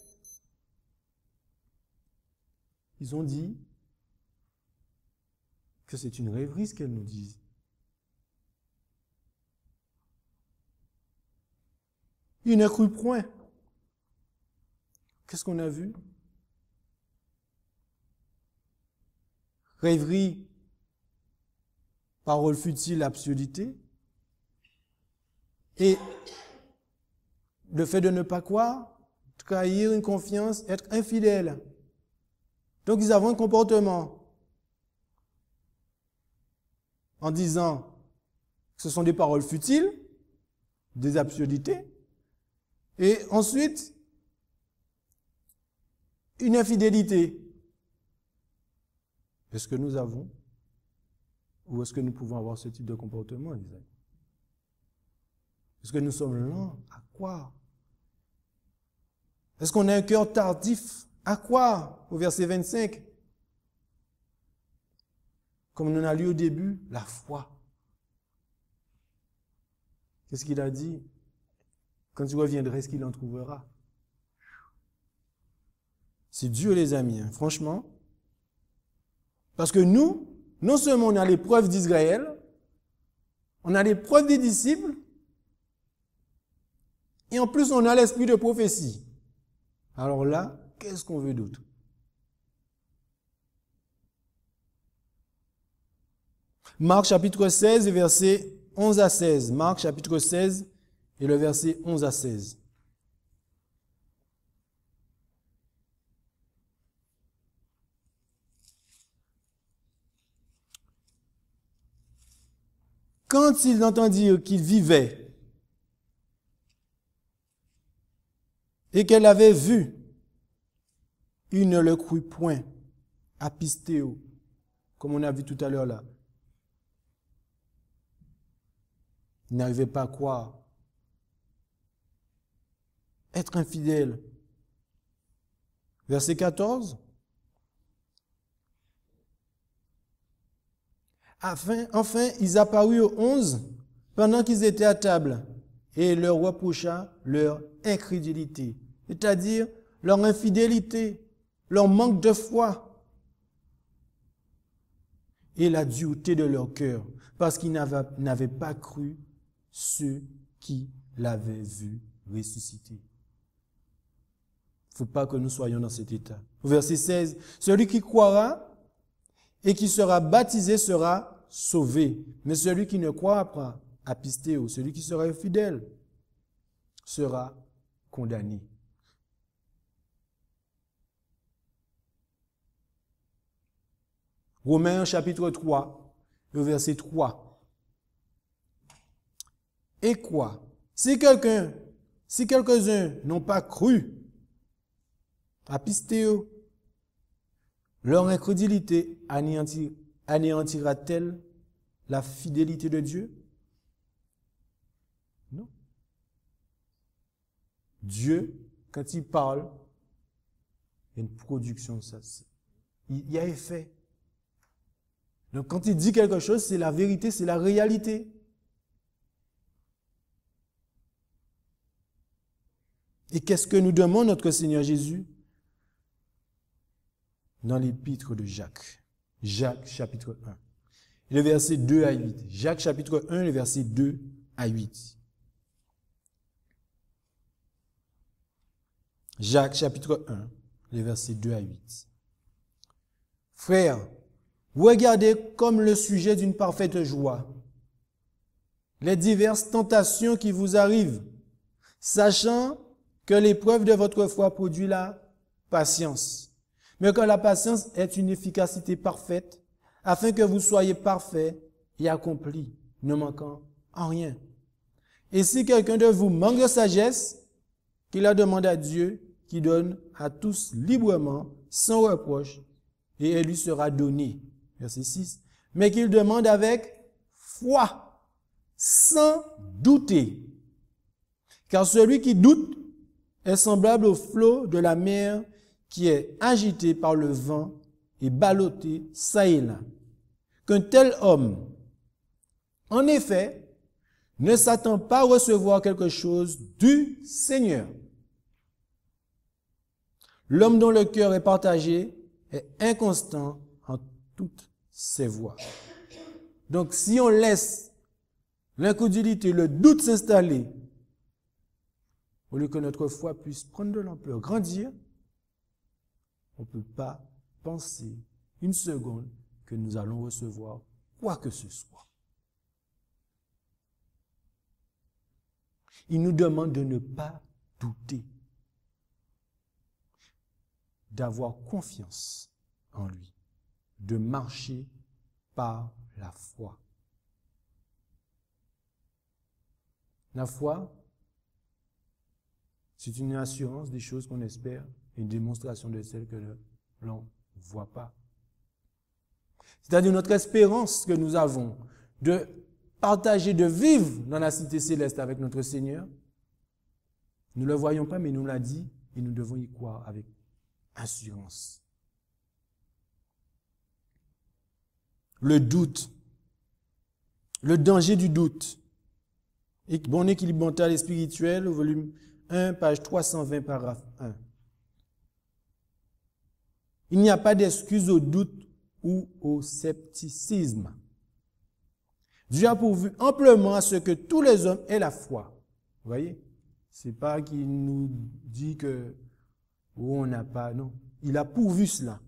Ils ont dit que c'est une rêverie ce qu'elles nous disent. Ils ne crurent point. Qu'est-ce qu'on a vu? Rêverie, parole futile, absurdité. Et le fait de ne pas croire, trahir une confiance, être infidèle. Donc ils avaient un comportement en disant que ce sont des paroles futiles, des absurdités, et ensuite une infidélité. Est-ce que nous avons ou est-ce que nous pouvons avoir ce type de comportement, Isaac? Est-ce que nous sommes lents à croire? Est-ce qu'on a un cœur tardif à croire? Au verset 25. Comme on a lu au début, la foi. Qu'est-ce qu'il a dit? Quand tu reviendras, est-ce qu'il en trouvera? C'est dur, les amis, hein, franchement. Parce que nous, non seulement on a les preuves d'Israël, on a les preuves des disciples, et en plus on a l'esprit de prophétie. Alors là, qu'est-ce qu'on veut d'autre? Marc chapitre 16 et versets 11 à 16. Marc chapitre 16 et le verset 11 à 16. Quand ils entendirent qu'il vivait et qu'elle avait vu, il ne le crut point, apistéo, comme on a vu tout à l'heure là. Il n'arrivait pas à croire. Être infidèle. Verset 14. Enfin, ils apparurent aux 11 pendant qu'ils étaient à table et leur reprocha leur incrédulité, c'est-à-dire leur infidélité, leur manque de foi et la dureté de leur cœur, parce qu'ils n'avaient pas cru ceux qui l'avaient vu ressusciter. Il ne faut pas que nous soyons dans cet état. Au verset 16, celui qui croira et qui sera baptisé sera sauvé, mais celui qui ne croira pas, apistéo, celui qui sera infidèle, sera condamné. Romains chapitre 3, le verset 3. Et quoi? Si quelques-uns n'ont pas cru, apistéo, leur incrédulité anéantira-t-elle la fidélité de Dieu? Non. Dieu, quand il parle, il y a une production de ça. Il y a effet. Donc quand il dit quelque chose, c'est la vérité, c'est la réalité. Et qu'est-ce que nous demande notre Seigneur Jésus dans l'épître de Jacques? Jacques chapitre 1. Le verset 2 à 8. Jacques chapitre 1, le verset 2 à 8. Jacques chapitre 1, le verset 2 à 8. Frères, regardez comme le sujet d'une parfaite joie les diverses tentations qui vous arrivent, sachant que l'épreuve de votre foi produit la patience. Mais que la patience est une efficacité parfaite, afin que vous soyez parfaits et accomplis, ne manquant en rien. Et si quelqu'un de vous manque de sagesse, qu'il la demande à Dieu, qui donne à tous librement, sans reproche, et elle lui sera donnée. Verset 6. Mais qu'il demande avec foi, sans douter. Car celui qui doute est semblable au flot de la mer qui est agité par le vent et ballotté çà et là. Qu'un tel homme, en effet, ne s'attend pas à recevoir quelque chose du Seigneur. L'homme dont le cœur est partagé est inconstant en toutes ses voies. Donc, si on laisse l'incrédulité, le doute s'installer, au lieu que notre foi puisse prendre de l'ampleur, grandir, on ne peut pas penser une seconde que nous allons recevoir quoi que ce soit. Il nous demande de ne pas douter, d'avoir confiance en lui, de marcher par la foi. La foi, c'est une assurance des choses qu'on espère et une démonstration de celles que l'on ne voit pas. C'est-à-dire notre espérance que nous avons de partager, de vivre dans la cité céleste avec notre Seigneur. Nous ne le voyons pas, mais il nous l'a dit et nous devons y croire avec assurance. Le doute, le danger du doute. Bon équilibre mental et spirituel, au volume 1, page 320, paragraphe 1. Il n'y a pas d'excuse au doute ou au scepticisme. Dieu a pourvu amplement à ce que tous les hommes aient la foi. Vous voyez? C'est pas qu'il nous dit que on n'a pas, non. Il a pourvu cela.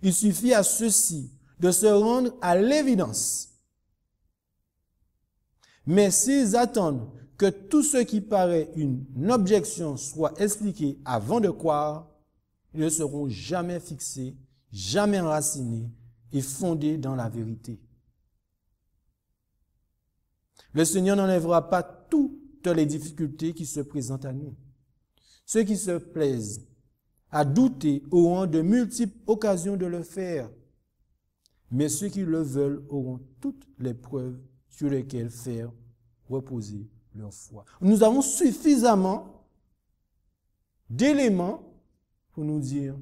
Il suffit à ceux-ci de se rendre à l'évidence. Mais s'ils attendent que tout ce qui paraît une objection soit expliqué avant de croire, ils ne seront jamais fixés, jamais enracinés et fondés dans la vérité. Le Seigneur n'enlèvera pas toutes les difficultés qui se présentent à nous. Ceux qui se plaisent à douter auront de multiples occasions de le faire, mais ceux qui le veulent auront toutes les preuves sur lesquelles faire reposer leur foi. Nous avons suffisamment d'éléments pour nous dire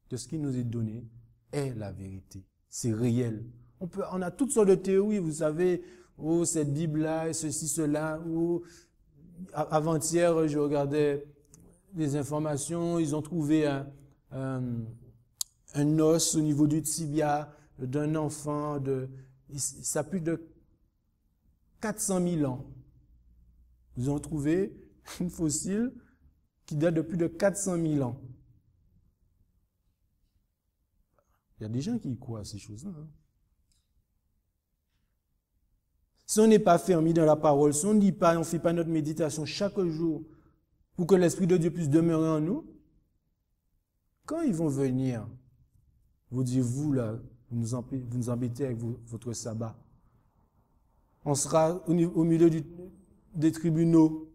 que ce qui nous est donné est la vérité. C'est réel. On a toutes sortes de théories, vous savez, oh, cette Bible-là, et ceci, cela, ou avant-hier, je regardais les informations, ils ont trouvé un os au niveau du tibia d'un enfant, ça a plus de 400 000 ans. Ils ont trouvé une fossile qui date de plus de 400 000 ans. Il y a des gens qui y croient à ces choses-là. Si on n'est pas fermé dans la parole, si on ne lit pas, on ne fait pas notre méditation chaque jour pour que l'Esprit de Dieu puisse demeurer en nous, quand ils vont venir, vous dites, vous là, vous nous embêtez avec votre sabbat. On sera au milieu des tribunaux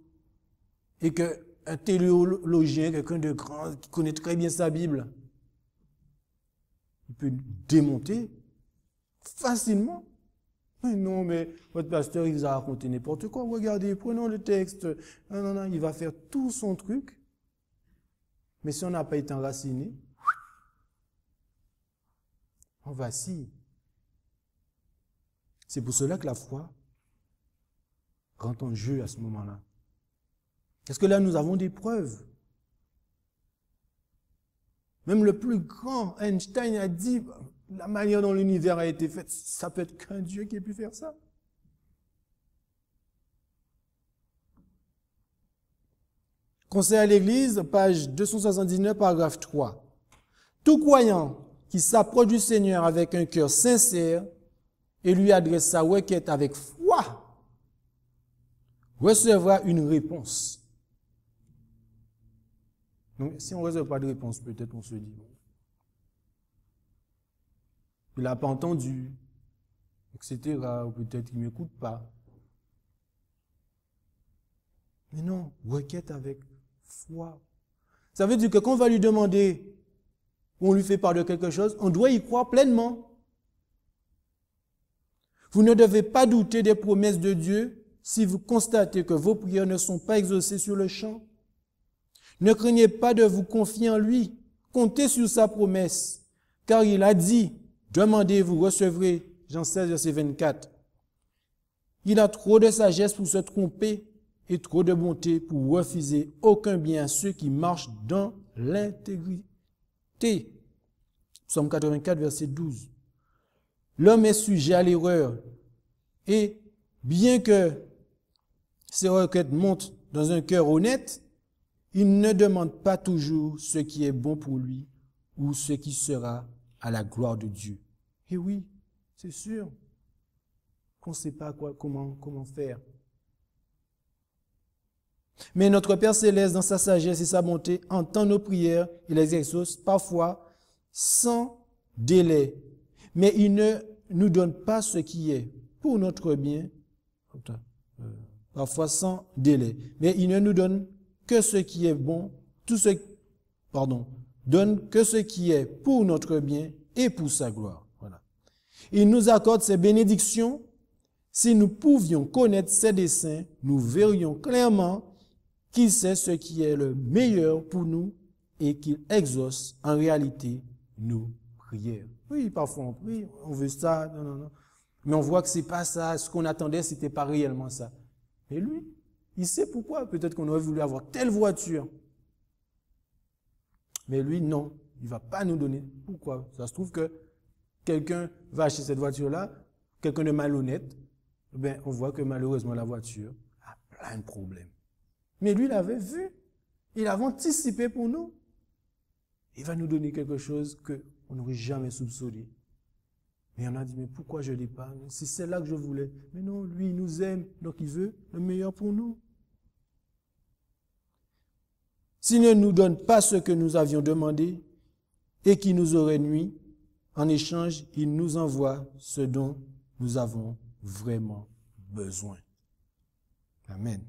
et qu'un théologien, quelqu'un de grand, qui connaît très bien sa Bible, il peut démonter facilement. Mais non, mais votre pasteur, il vous a raconté n'importe quoi. Regardez, prenons le texte. Non, il va faire tout son truc. Mais si on n'a pas été enraciné, on vacille. C'est pour cela que la foi rentre en jeu à ce moment-là. Parce que là, nous avons des preuves. Même le plus grand Einstein a dit, la manière dont l'univers a été fait, ça peut être qu'un Dieu qui ait pu faire ça. Conseil à l'Église, page 279, paragraphe 3. Tout croyant qui s'approche du Seigneur avec un cœur sincère et lui adresse sa requête avec foi, recevra une réponse. Donc, si on ne reçoit pas de réponse, peut-être on se dit, bon, il n'a pas entendu, etc., ou peut-être qu'il ne m'écoute pas. Mais non, requête avec foi. Ça veut dire que quand on va lui demander, ou on lui fait part de quelque chose, on doit y croire pleinement. Vous ne devez pas douter des promesses de Dieu si vous constatez que vos prières ne sont pas exaucées sur le champ. Ne craignez pas de vous confier en lui. Comptez sur sa promesse, car il a dit, demandez, vous recevrez. Jean 16, verset 24. Il a trop de sagesse pour se tromper et trop de bonté pour refuser aucun bien à ceux qui marchent dans l'intégrité. Psaume 84, verset 12. L'homme est sujet à l'erreur et bien que ses requêtes montent dans un cœur honnête, il ne demande pas toujours ce qui est bon pour lui ou ce qui sera à la gloire de Dieu. Et oui, c'est sûr qu'on ne sait pas comment faire. Mais notre Père Céleste, dans sa sagesse et sa bonté, entend nos prières et les exauce parfois sans délai. Mais il ne nous donne pas ce qui est pour notre bien, parfois sans délai. Mais il ne nous donne que ce qui est bon, donne que ce qui est pour notre bien et pour sa gloire. Voilà. Il nous accorde ses bénédictions. Si nous pouvions connaître ses desseins, nous verrions clairement qu'il sait ce qui est le meilleur pour nous et qu'il exauce en réalité nos prières. Oui, parfois on prie, on veut ça, non. Mais on voit que c'est pas ça, ce qu'on attendait, c'était pas réellement ça. Et lui, il sait pourquoi. Peut-être qu'on aurait voulu avoir telle voiture. Mais lui, non, il va pas nous donner. Pourquoi? Ça se trouve que quelqu'un va acheter cette voiture-là, quelqu'un de malhonnête, ben, on voit que malheureusement la voiture a plein de problèmes. Mais lui, il avait vu. Il avait anticipé pour nous. Il va nous donner quelque chose qu'on n'aurait jamais soupçonné. Mais on a dit, mais pourquoi je l'ai pas? C'est celle-là que je voulais. Mais non, lui, il nous aime, donc il veut le meilleur pour nous. S'il ne nous donne pas ce que nous avions demandé et qui nous aurait nui, en échange, il nous envoie ce dont nous avons vraiment besoin. Amen.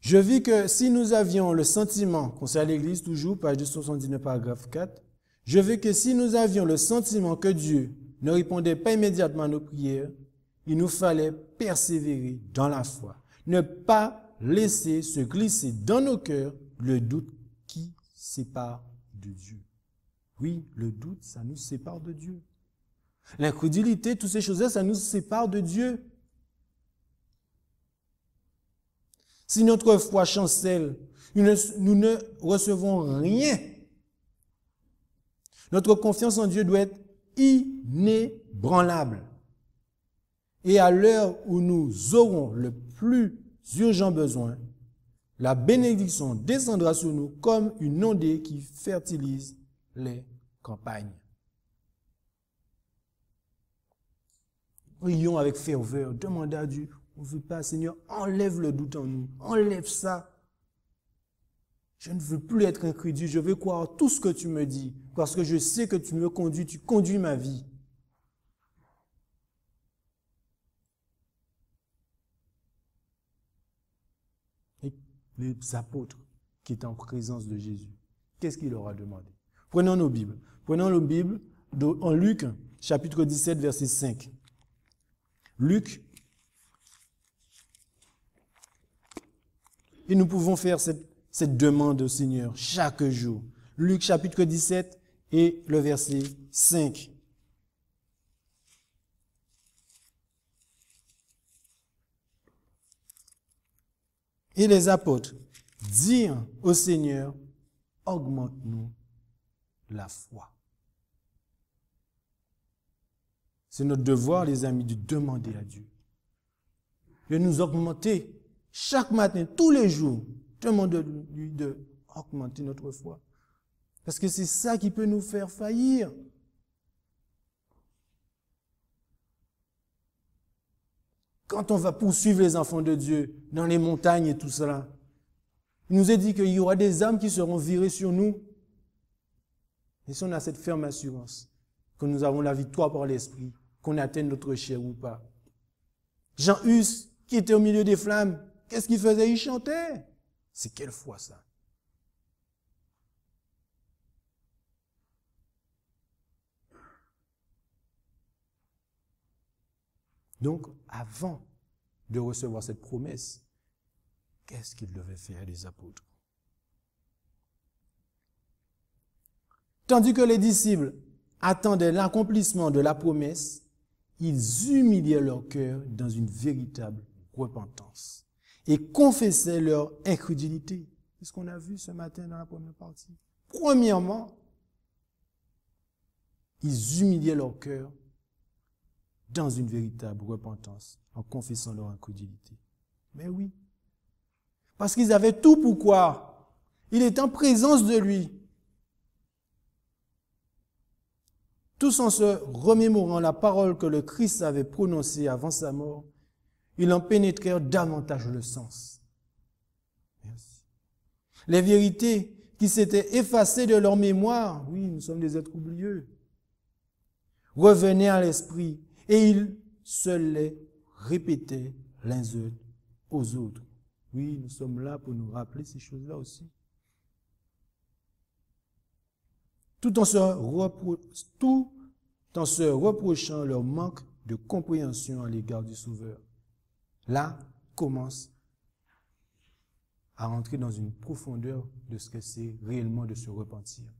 Je vis que si nous avions le sentiment, concernant l'Église toujours, page 279, paragraphe 4, je vis que si nous avions le sentiment que Dieu ne répondait pas immédiatement à nos prières, il nous fallait persévérer dans la foi, ne pas laisser se glisser dans nos cœurs le doute qui sépare de Dieu. Oui, le doute, ça nous sépare de Dieu. L'incrédulité, toutes ces choses-là, ça nous sépare de Dieu. Si notre foi chancelle, nous ne recevons rien. Notre confiance en Dieu doit être inébranlable. Et à l'heure où nous aurons le plus urgent besoin, la bénédiction descendra sur nous comme une ondée qui fertilise les campagnes. Prions avec ferveur, demandez à Dieu. On ne veut pas, Seigneur, enlève le doute en nous, enlève ça. Je ne veux plus être incrédule, je veux croire tout ce que tu me dis, parce que je sais que tu me conduis, tu conduis ma vie. Et les apôtres qui étaient en présence de Jésus, qu'est-ce qu'il leur a demandé? Prenons nos Bibles. Prenons nos Bibles en Luc, chapitre 17, verset 5. Luc. Et nous pouvons faire cette demande au Seigneur chaque jour. Luc chapitre 17 et le verset 5. Et les apôtres dirent au Seigneur, augmente-nous la foi. C'est notre devoir, les amis, de demander à Dieu de nous augmenter. Chaque matin, tous les jours, demande-lui d'augmenter notre foi. Parce que c'est ça qui peut nous faire faillir. Quand on va poursuivre les enfants de Dieu dans les montagnes et tout cela, il nous est dit qu'il y aura des âmes qui seront virées sur nous. Et si on a cette ferme assurance que nous avons la victoire par l'Esprit, qu'on atteigne notre chair ou pas. Jean Hus, qui était au milieu des flammes, qu'est-ce qu'il faisait? Il chantait. C'est quelle foi ça? Donc, avant de recevoir cette promesse, qu'est-ce qu'ils devaient faire les apôtres? Tandis que les disciples attendaient l'accomplissement de la promesse, ils humiliaient leur cœur dans une véritable repentance et confessaient leur incrédulité. C'est ce qu'on a vu ce matin dans la première partie. Premièrement, ils humiliaient leur cœur dans une véritable repentance en confessant leur incrédulité. Mais oui, parce qu'ils avaient tout pour croire. Il est en présence de lui. Tous en se remémorant la parole que le Christ avait prononcée avant sa mort, ils en pénétrèrent davantage le sens. Merci. Les vérités qui s'étaient effacées de leur mémoire, oui, nous sommes des êtres oublieux, revenaient à l'esprit et ils se les répétaient l'un aux autres. Oui, nous sommes là pour nous rappeler ces choses-là aussi. tout en se reprochant leur manque de compréhension à l'égard du Sauveur. Là commence à rentrer dans une profondeur de ce que c'est réellement de se repentir.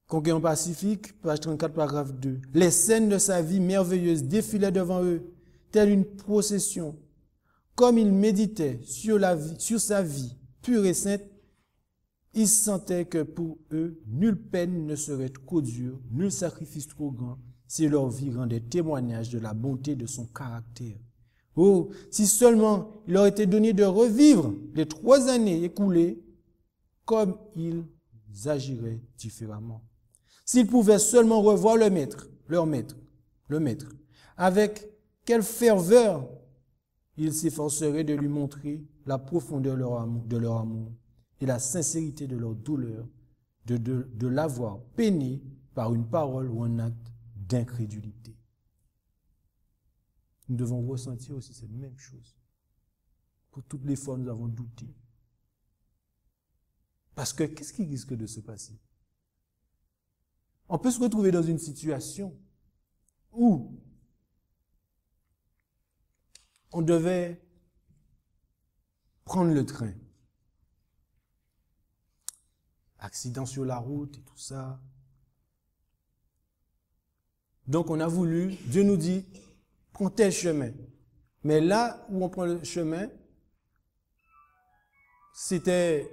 Conquérant Pacifique, page 34, paragraphe 2. Les scènes de sa vie merveilleuse défilaient devant eux, telle une procession. Comme ils méditaient sur sa vie pure et sainte, ils sentaient que pour eux, nulle peine ne serait trop dure, nul sacrifice trop grand, si leur vie rendait témoignage de la bonté de son caractère. Oh, si seulement il leur était donné de revivre les 3 années écoulées, comme ils agiraient différemment. S'ils pouvaient seulement revoir leur maître, avec quelle ferveur ils s'efforceraient de lui montrer la profondeur de leur amour et la sincérité de leur douleur, de l'avoir peiné par une parole ou un acte d'incrédulité. Nous devons ressentir aussi cette même chose. Pour toutes les fois, nous avons douté. Parce que qu'est-ce qui risque de se passer? On peut se retrouver dans une situation où on devait prendre le train. Accident sur la route et tout ça. Donc on a voulu, Dieu nous dit, prends tel chemin. Mais là où on prend le chemin, c'était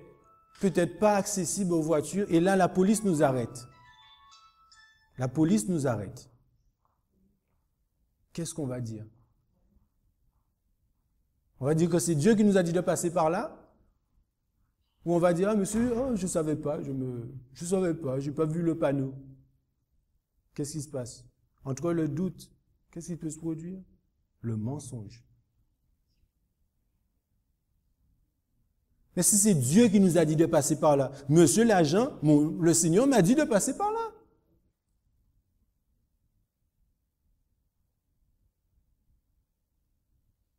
peut-être pas accessible aux voitures. Et là, la police nous arrête. La police nous arrête. Qu'est-ce qu'on va dire? On va dire que c'est Dieu qui nous a dit de passer par là? Ou on va dire, ah monsieur, oh, je savais pas, j'ai pas vu le panneau. Qu'est-ce qui se passe? Entre le doute, qu'est-ce qui peut se produire? Le mensonge. Mais si c'est Dieu qui nous a dit de passer par là, monsieur l'agent, le Seigneur m'a dit de passer par là.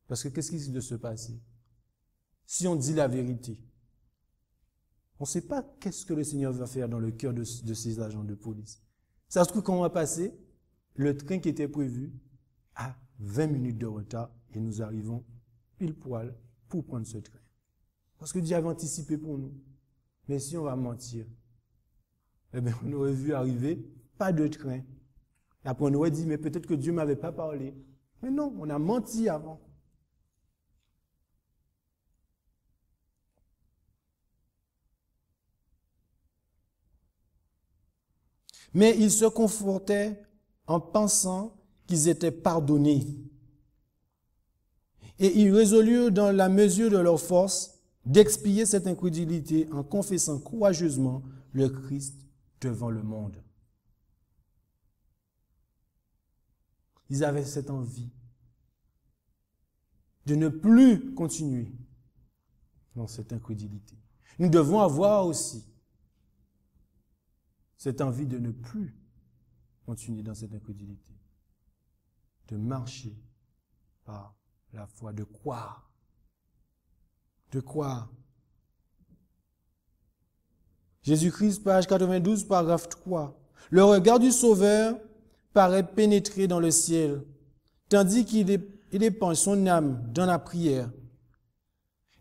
Parce que qu'est-ce qui risque de se passer? Si on dit la vérité, on ne sait pas qu'est-ce que le Seigneur va faire dans le cœur de ces agents de police. Ça se trouve qu'on va passer le train qui était prévu à 20 minutes de retard et nous arrivons pile poil pour prendre ce train. Parce que Dieu avait anticipé pour nous. Mais si on va mentir, eh bien, on aurait vu arriver pas de train. Et après, on aurait dit, mais peut-être que Dieu ne m'avait pas parlé. Mais non, on a menti avant. Mais ils se confortaient en pensant qu'ils étaient pardonnés. Et ils résolurent dans la mesure de leur force d'expier cette incrédulité en confessant courageusement le Christ devant le monde. Ils avaient cette envie de ne plus continuer dans cette incrédulité. Nous devons avoir aussi cette envie de ne plus continuer dans cette incrédulité, de marcher par la foi, de croire. De croire. Jésus-Christ, page 92, paragraphe 3. Le regard du Sauveur paraît pénétrer dans le ciel, tandis qu'il épanche son âme dans la prière.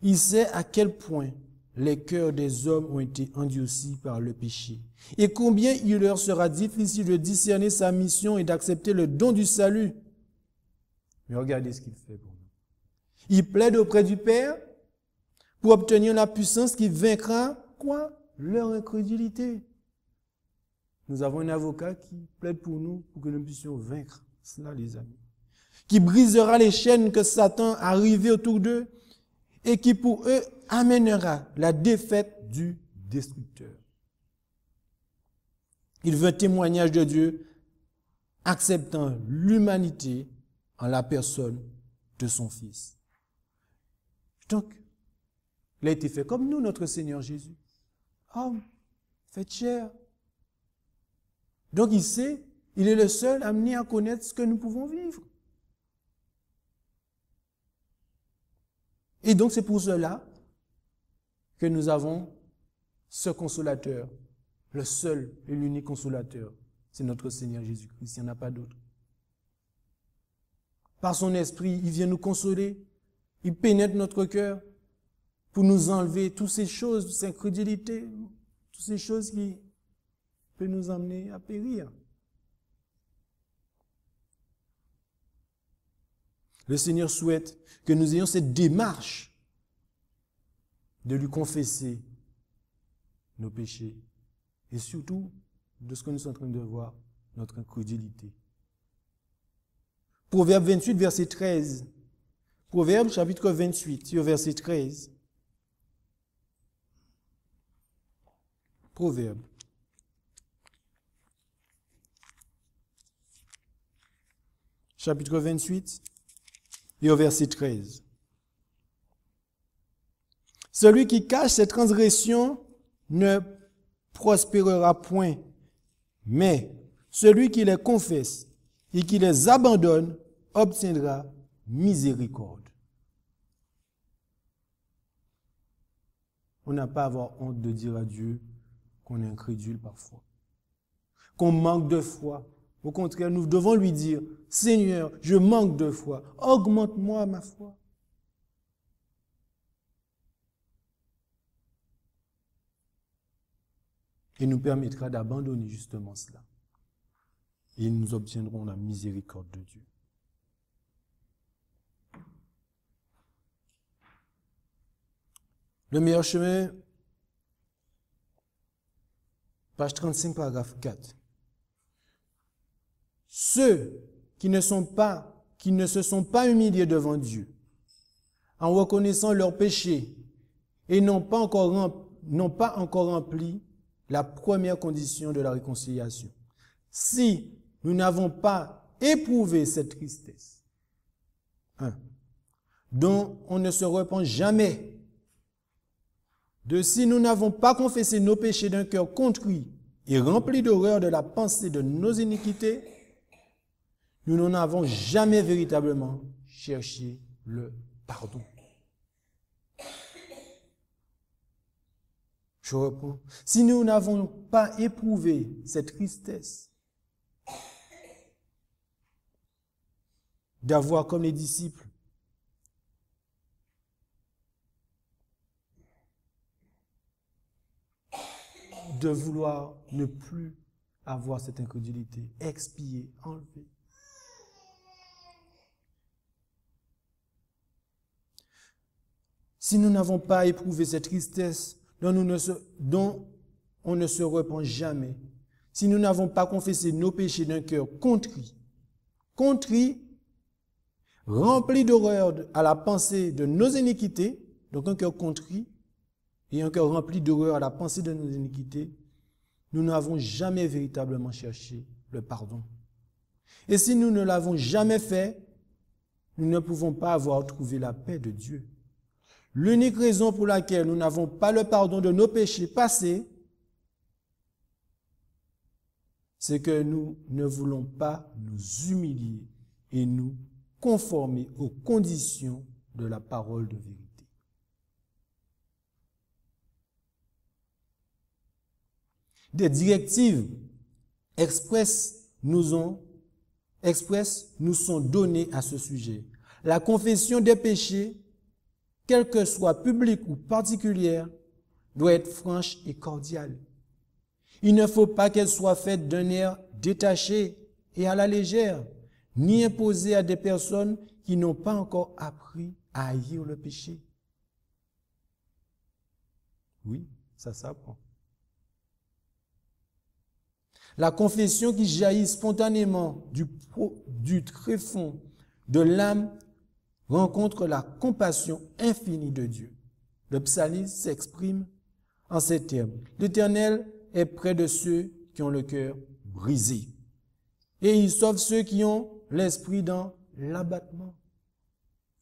Il sait à quel point les cœurs des hommes ont été endurcis par le péché, et combien il leur sera difficile de discerner sa mission et d'accepter le don du salut. Mais regardez ce qu'il fait pour nous. Il plaide auprès du Père pour obtenir la puissance qui vaincra, quoi? Leur incrédulité. Nous avons un avocat qui plaide pour nous pour que nous puissions vaincre cela, les amis. Qui brisera les chaînes que Satan a rivées autour d'eux et qui pour eux amènera la défaite du destructeur. Il veut un témoignage de Dieu acceptant l'humanité en la personne de son Fils. Donc, il a été fait comme nous, notre Seigneur Jésus. Homme, fait chair. Donc il sait, il est le seul amené à connaître ce que nous pouvons vivre. Et donc c'est pour cela que nous avons ce consolateur, le seul et l'unique consolateur, c'est notre Seigneur Jésus-Christ, il n'y en a pas d'autre. Par son esprit, il vient nous consoler, il pénètre notre cœur pour nous enlever toutes ces choses, toutes ces incrédulités, toutes ces choses qui peuvent nous emmener à périr. Le Seigneur souhaite que nous ayons cette démarche de lui confesser nos péchés et surtout de ce que nous sommes en train de voir, notre incrédulité. Proverbe 28, verset 13. Proverbe chapitre 28, verset 13. Proverbe. Chapitre 28 et au verset 13. Celui qui cache ses transgressions ne prospérera point, mais celui qui les confesse et qui les abandonne obtiendra miséricorde. On n'a pas à avoir honte de dire à Dieu qu'on est incrédule parfois, qu'on manque de foi. Au contraire, nous devons lui dire, Seigneur, je manque de foi, augmente-moi ma foi. Et nous permettra d'abandonner justement cela. Et nous obtiendrons la miséricorde de Dieu. Le meilleur chemin, page 35, paragraphe 4. Ceux qui ne se sont pas humiliés devant Dieu, en reconnaissant leurs péchés et n'ont pas encore rempli la première condition de la réconciliation. Si nous n'avons pas éprouvé cette tristesse, dont on ne se repent jamais, si nous n'avons pas confessé nos péchés d'un cœur contrit et rempli d'horreur de la pensée de nos iniquités, nous n'en avons jamais véritablement cherché le pardon. Je reprends. Si nous n'avons pas éprouvé cette tristesse d'avoir comme les disciples de vouloir ne plus avoir cette incrédulité, expier, enlever. Si nous n'avons pas éprouvé cette tristesse dont on ne se repent jamais, si nous n'avons pas confessé nos péchés d'un cœur contrit, rempli d'horreur à la pensée de nos iniquités, donc un cœur contrit et un cœur rempli d'horreur à la pensée de nos iniquités, nous n'avons jamais véritablement cherché le pardon. Et si nous ne l'avons jamais fait, nous ne pouvons pas avoir trouvé la paix de Dieu. L'unique raison pour laquelle nous n'avons pas le pardon de nos péchés passés, c'est que nous ne voulons pas nous humilier et nous conformer aux conditions de la parole de vérité. Des directives expresses nous sont données à ce sujet. La confession des péchés, quelle que soit publique ou particulière, doit être franche et cordiale. Il ne faut pas qu'elle soit faite d'un air détaché et à la légère, ni imposée à des personnes qui n'ont pas encore appris à haïr le péché. Oui, ça s'apprend. La confession qui jaillit spontanément du tréfonds de l'âme rencontre la compassion infinie de Dieu. Le psalmiste s'exprime en ces termes. L'Éternel est près de ceux qui ont le cœur brisé. Et il sauve ceux qui ont l'esprit dans l'abattement.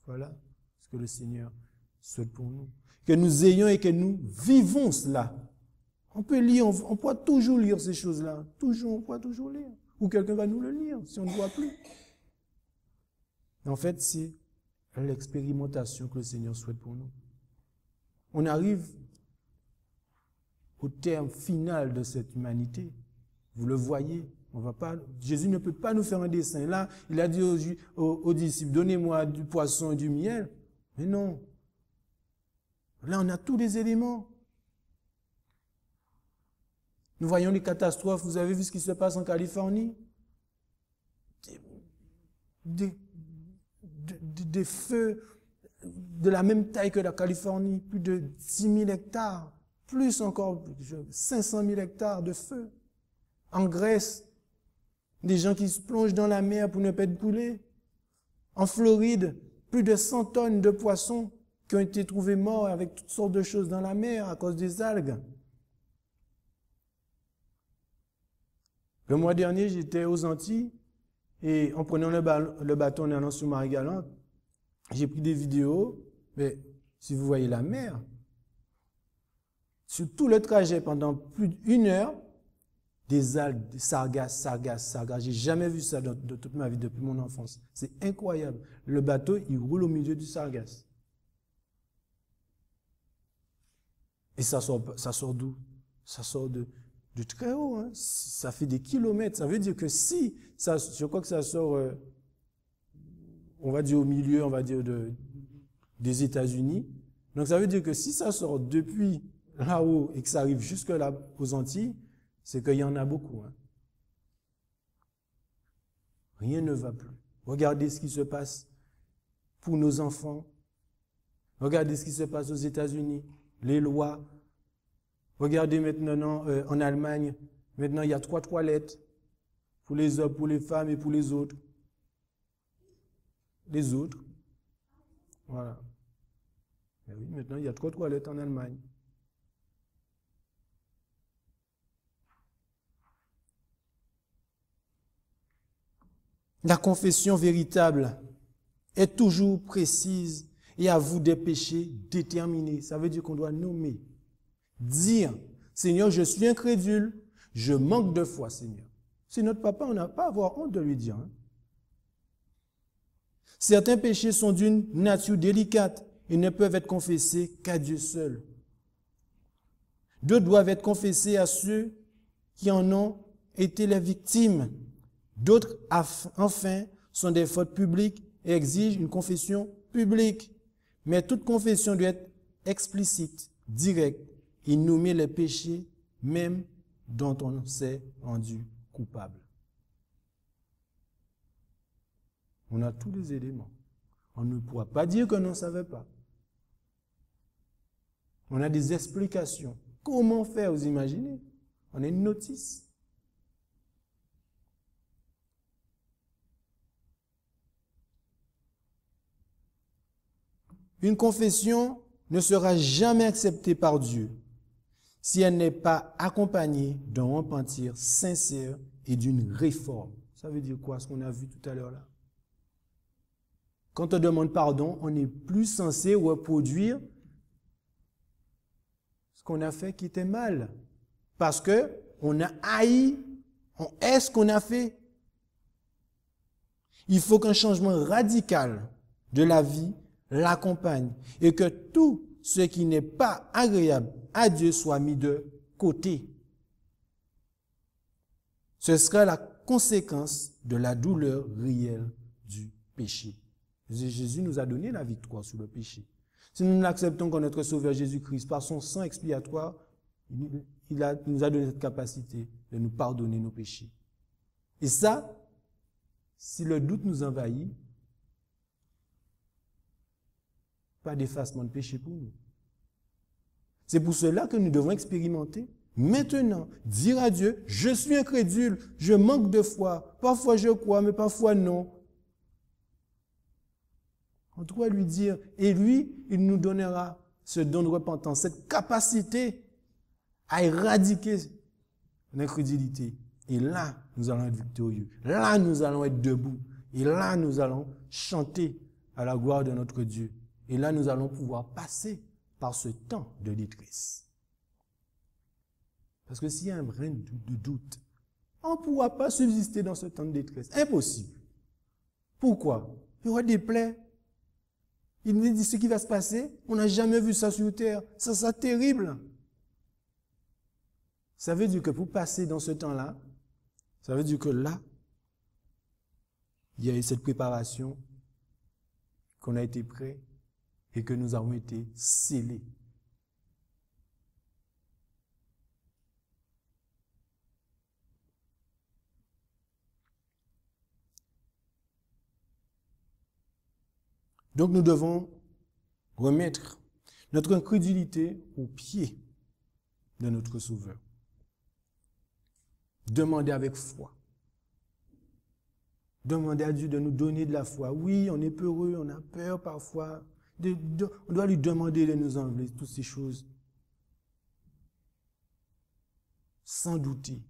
Voilà ce que le Seigneur souhaite pour nous. Que nous ayons et que nous vivons cela. On peut lire, on pourra toujours lire ces choses-là. On pourra toujours lire. Ou quelqu'un va nous le lire si on ne voit plus. En fait, c'est l'expérimentation que le Seigneur souhaite pour nous. On arrive au terme final de cette humanité. Vous le voyez. Jésus ne peut pas nous faire un dessin. Là, il a dit aux disciples, donnez-moi du poisson et du miel. Mais non. Là, on a tous les éléments. Nous voyons les catastrophes. Vous avez vu ce qui se passe en Californie? Des feux de la même taille que la Californie. Plus de 10 000 hectares. Plus encore, 500 000 hectares de feu. En Grèce, des gens qui se plongent dans la mer pour ne pas être brûlés. En Floride, plus de 100 tonnes de poissons qui ont été trouvés morts avec toutes sortes de choses dans la mer à cause des algues. Le mois dernier, j'étais aux Antilles et en prenant le bateau en allant sur Marie-Galante, j'ai pris des vidéos, mais si vous voyez la mer, sur tout le trajet pendant plus d'1 heure, des algues, des sargasses. J'ai jamais vu ça de toute ma vie depuis mon enfance. C'est incroyable. Le bateau, il roule au milieu du sargasse. Et ça sort d'où? Ça sort de très haut. Hein. Ça fait des kilomètres. Ça veut dire que si, je crois que ça sort, on va dire au milieu, on va dire des États-Unis. Donc ça veut dire que si ça sort depuis là-haut et que ça arrive jusque là aux Antilles, c'est qu'il y en a beaucoup. Hein. Rien ne va plus. Regardez ce qui se passe pour nos enfants. Regardez ce qui se passe aux États-Unis. Les lois. Regardez maintenant en Allemagne. Maintenant, il y a 3 toilettes pour les hommes, pour les femmes et pour les autres. Les autres. Voilà. Et oui, maintenant, il y a 3 toilettes en Allemagne. La confession véritable est toujours précise et avoue des péchés déterminés. Ça veut dire qu'on doit nommer, dire, Seigneur, je suis incrédule, je manque de foi, Seigneur. C'est notre papa, on n'a pas à avoir honte de lui dire. Hein. Certains péchés sont d'une nature délicate et ne peuvent être confessés qu'à Dieu seul. D'autres doivent être confessés à ceux qui en ont été les victimes. D'autres, enfin, sont des fautes publiques et exigent une confession publique. Mais toute confession doit être explicite, directe et nommer les péchés même dont on s'est rendu coupable. On a tous les éléments. On ne pourra pas dire qu'on ne savait pas. On a des explications. Comment faire, vous imaginez? On a une notice. Une confession ne sera jamais acceptée par Dieu si elle n'est pas accompagnée d'un repentir sincère et d'une réforme. Ça veut dire quoi, ce qu'on a vu tout à l'heure là? Quand on demande pardon, on n'est plus censé reproduire ce qu'on a fait qui était mal. Parce que on a haï, on hait ce qu'on a fait. Il faut qu'un changement radical de la vie l'accompagne et que tout ce qui n'est pas agréable à Dieu soit mis de côté. Ce sera la conséquence de la douleur réelle du péché. Jésus nous a donné la victoire sur le péché. Si nous l'acceptons comme notre Sauveur Jésus-Christ, par son sang expiatoire, il nous a donné cette capacité de nous pardonner nos péchés. Et ça, si le doute nous envahit, pas d'effacement de péché pour nous. C'est pour cela que nous devons expérimenter maintenant, dire à Dieu, je suis incrédule, je manque de foi, parfois je crois, mais parfois non. On doit lui dire, et lui, il nous donnera ce don de repentance, cette capacité à éradiquer l'incrédulité. Et là, nous allons être victorieux. Là, nous allons être debout. Et là, nous allons chanter à la gloire de notre Dieu. Et là, nous allons pouvoir passer par ce temps de détresse. Parce que s'il y a un brin de doute, on ne pourra pas subsister dans ce temps de détresse. Impossible. Pourquoi? Il y aura des plaies. Il nous dit ce qui va se passer. On n'a jamais vu ça sur terre. Ça sera terrible. Ça veut dire que pour passer dans ce temps-là, ça veut dire que là, il y a eu cette préparation, qu'on a été prêts et que nous avons été scellés. Donc nous devons remettre notre incrédulité au pied de notre Sauveur. Demander avec foi. Demander à Dieu de nous donner de la foi. Oui, on est peureux, on a peur parfois. On doit lui demander de nous enlever toutes ces choses. Sans douter.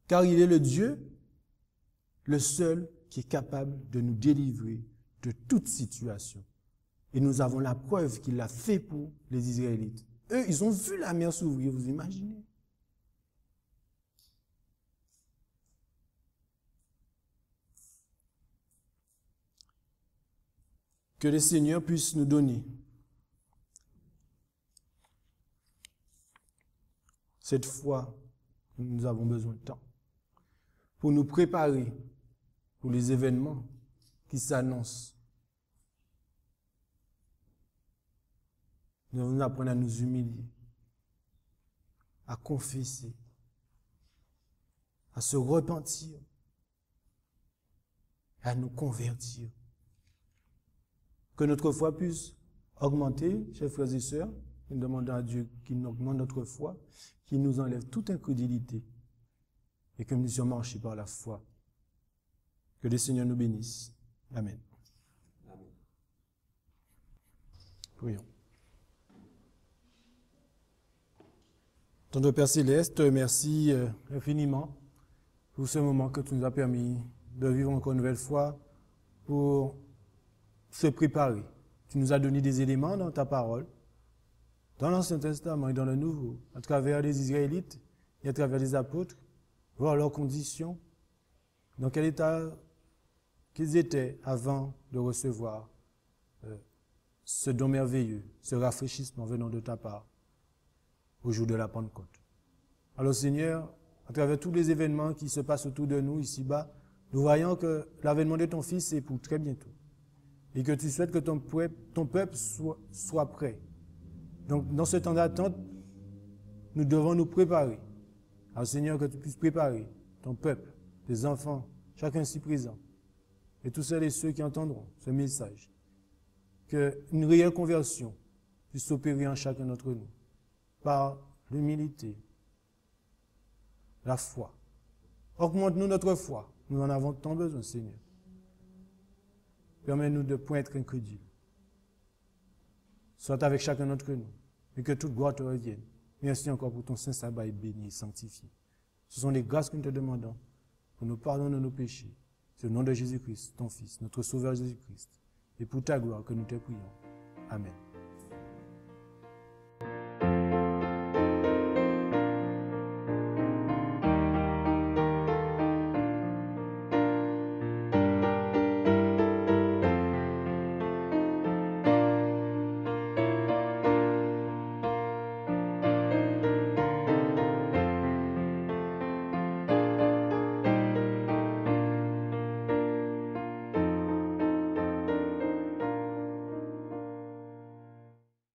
Car il est le Dieu, le seul qui est capable de nous délivrer de toute situation. Et nous avons la preuve qu'il l'a fait pour les Israélites. Eux, ils ont vu la mer s'ouvrir, vous imaginez? Que le Seigneur puisse nous donner cette foi que nous avons besoin de temps pour nous préparer pour les événements qui s'annoncent. Nous devons apprendre à nous humilier, à confesser, à se repentir, à nous convertir. Que notre foi puisse augmenter, chers frères et sœurs. Nous demandons à Dieu qu'il augmente notre foi, qu'il nous enlève toute incrédulité et que nous puissions marcher par la foi. Que le Seigneur nous bénisse. Amen. Amen. Prions. Tendre Père Céleste, merci infiniment pour ce moment que tu nous as permis de vivre encore une nouvelle fois pour se préparer. Tu nous as donné des éléments dans ta parole, dans l'Ancien Testament et dans le Nouveau, à travers les Israélites et à travers les apôtres, voir leurs conditions, dans quel état qu'ils étaient avant de recevoir ce don merveilleux, ce rafraîchissement venant de ta part au jour de la Pentecôte. Alors Seigneur, à travers tous les événements qui se passent autour de nous ici-bas, nous voyons que l'avènement de ton Fils est pour très bientôt. Et que tu souhaites que ton peuple soit prêt. Donc, dans ce temps d'attente, nous devons nous préparer. Alors, Seigneur, que tu puisses préparer ton peuple, tes enfants, chacun ici présent, et tous celles et ceux qui entendront ce message. Qu'une réelle conversion puisse s'opérer en chacun d'entre nous, par l'humilité, la foi. Augmente-nous notre foi. Nous en avons tant besoin, Seigneur. Permets-nous de ne point être incrédules. Sois avec chacun d'entre nous et que toute gloire te revienne. Merci encore pour ton saint sabbat béni et sanctifié. Ce sont les grâces que nous te demandons pour nous pardonner de nos péchés. C'est au nom de Jésus-Christ, ton Fils, notre Sauveur Jésus-Christ. Et pour ta gloire que nous te prions. Amen.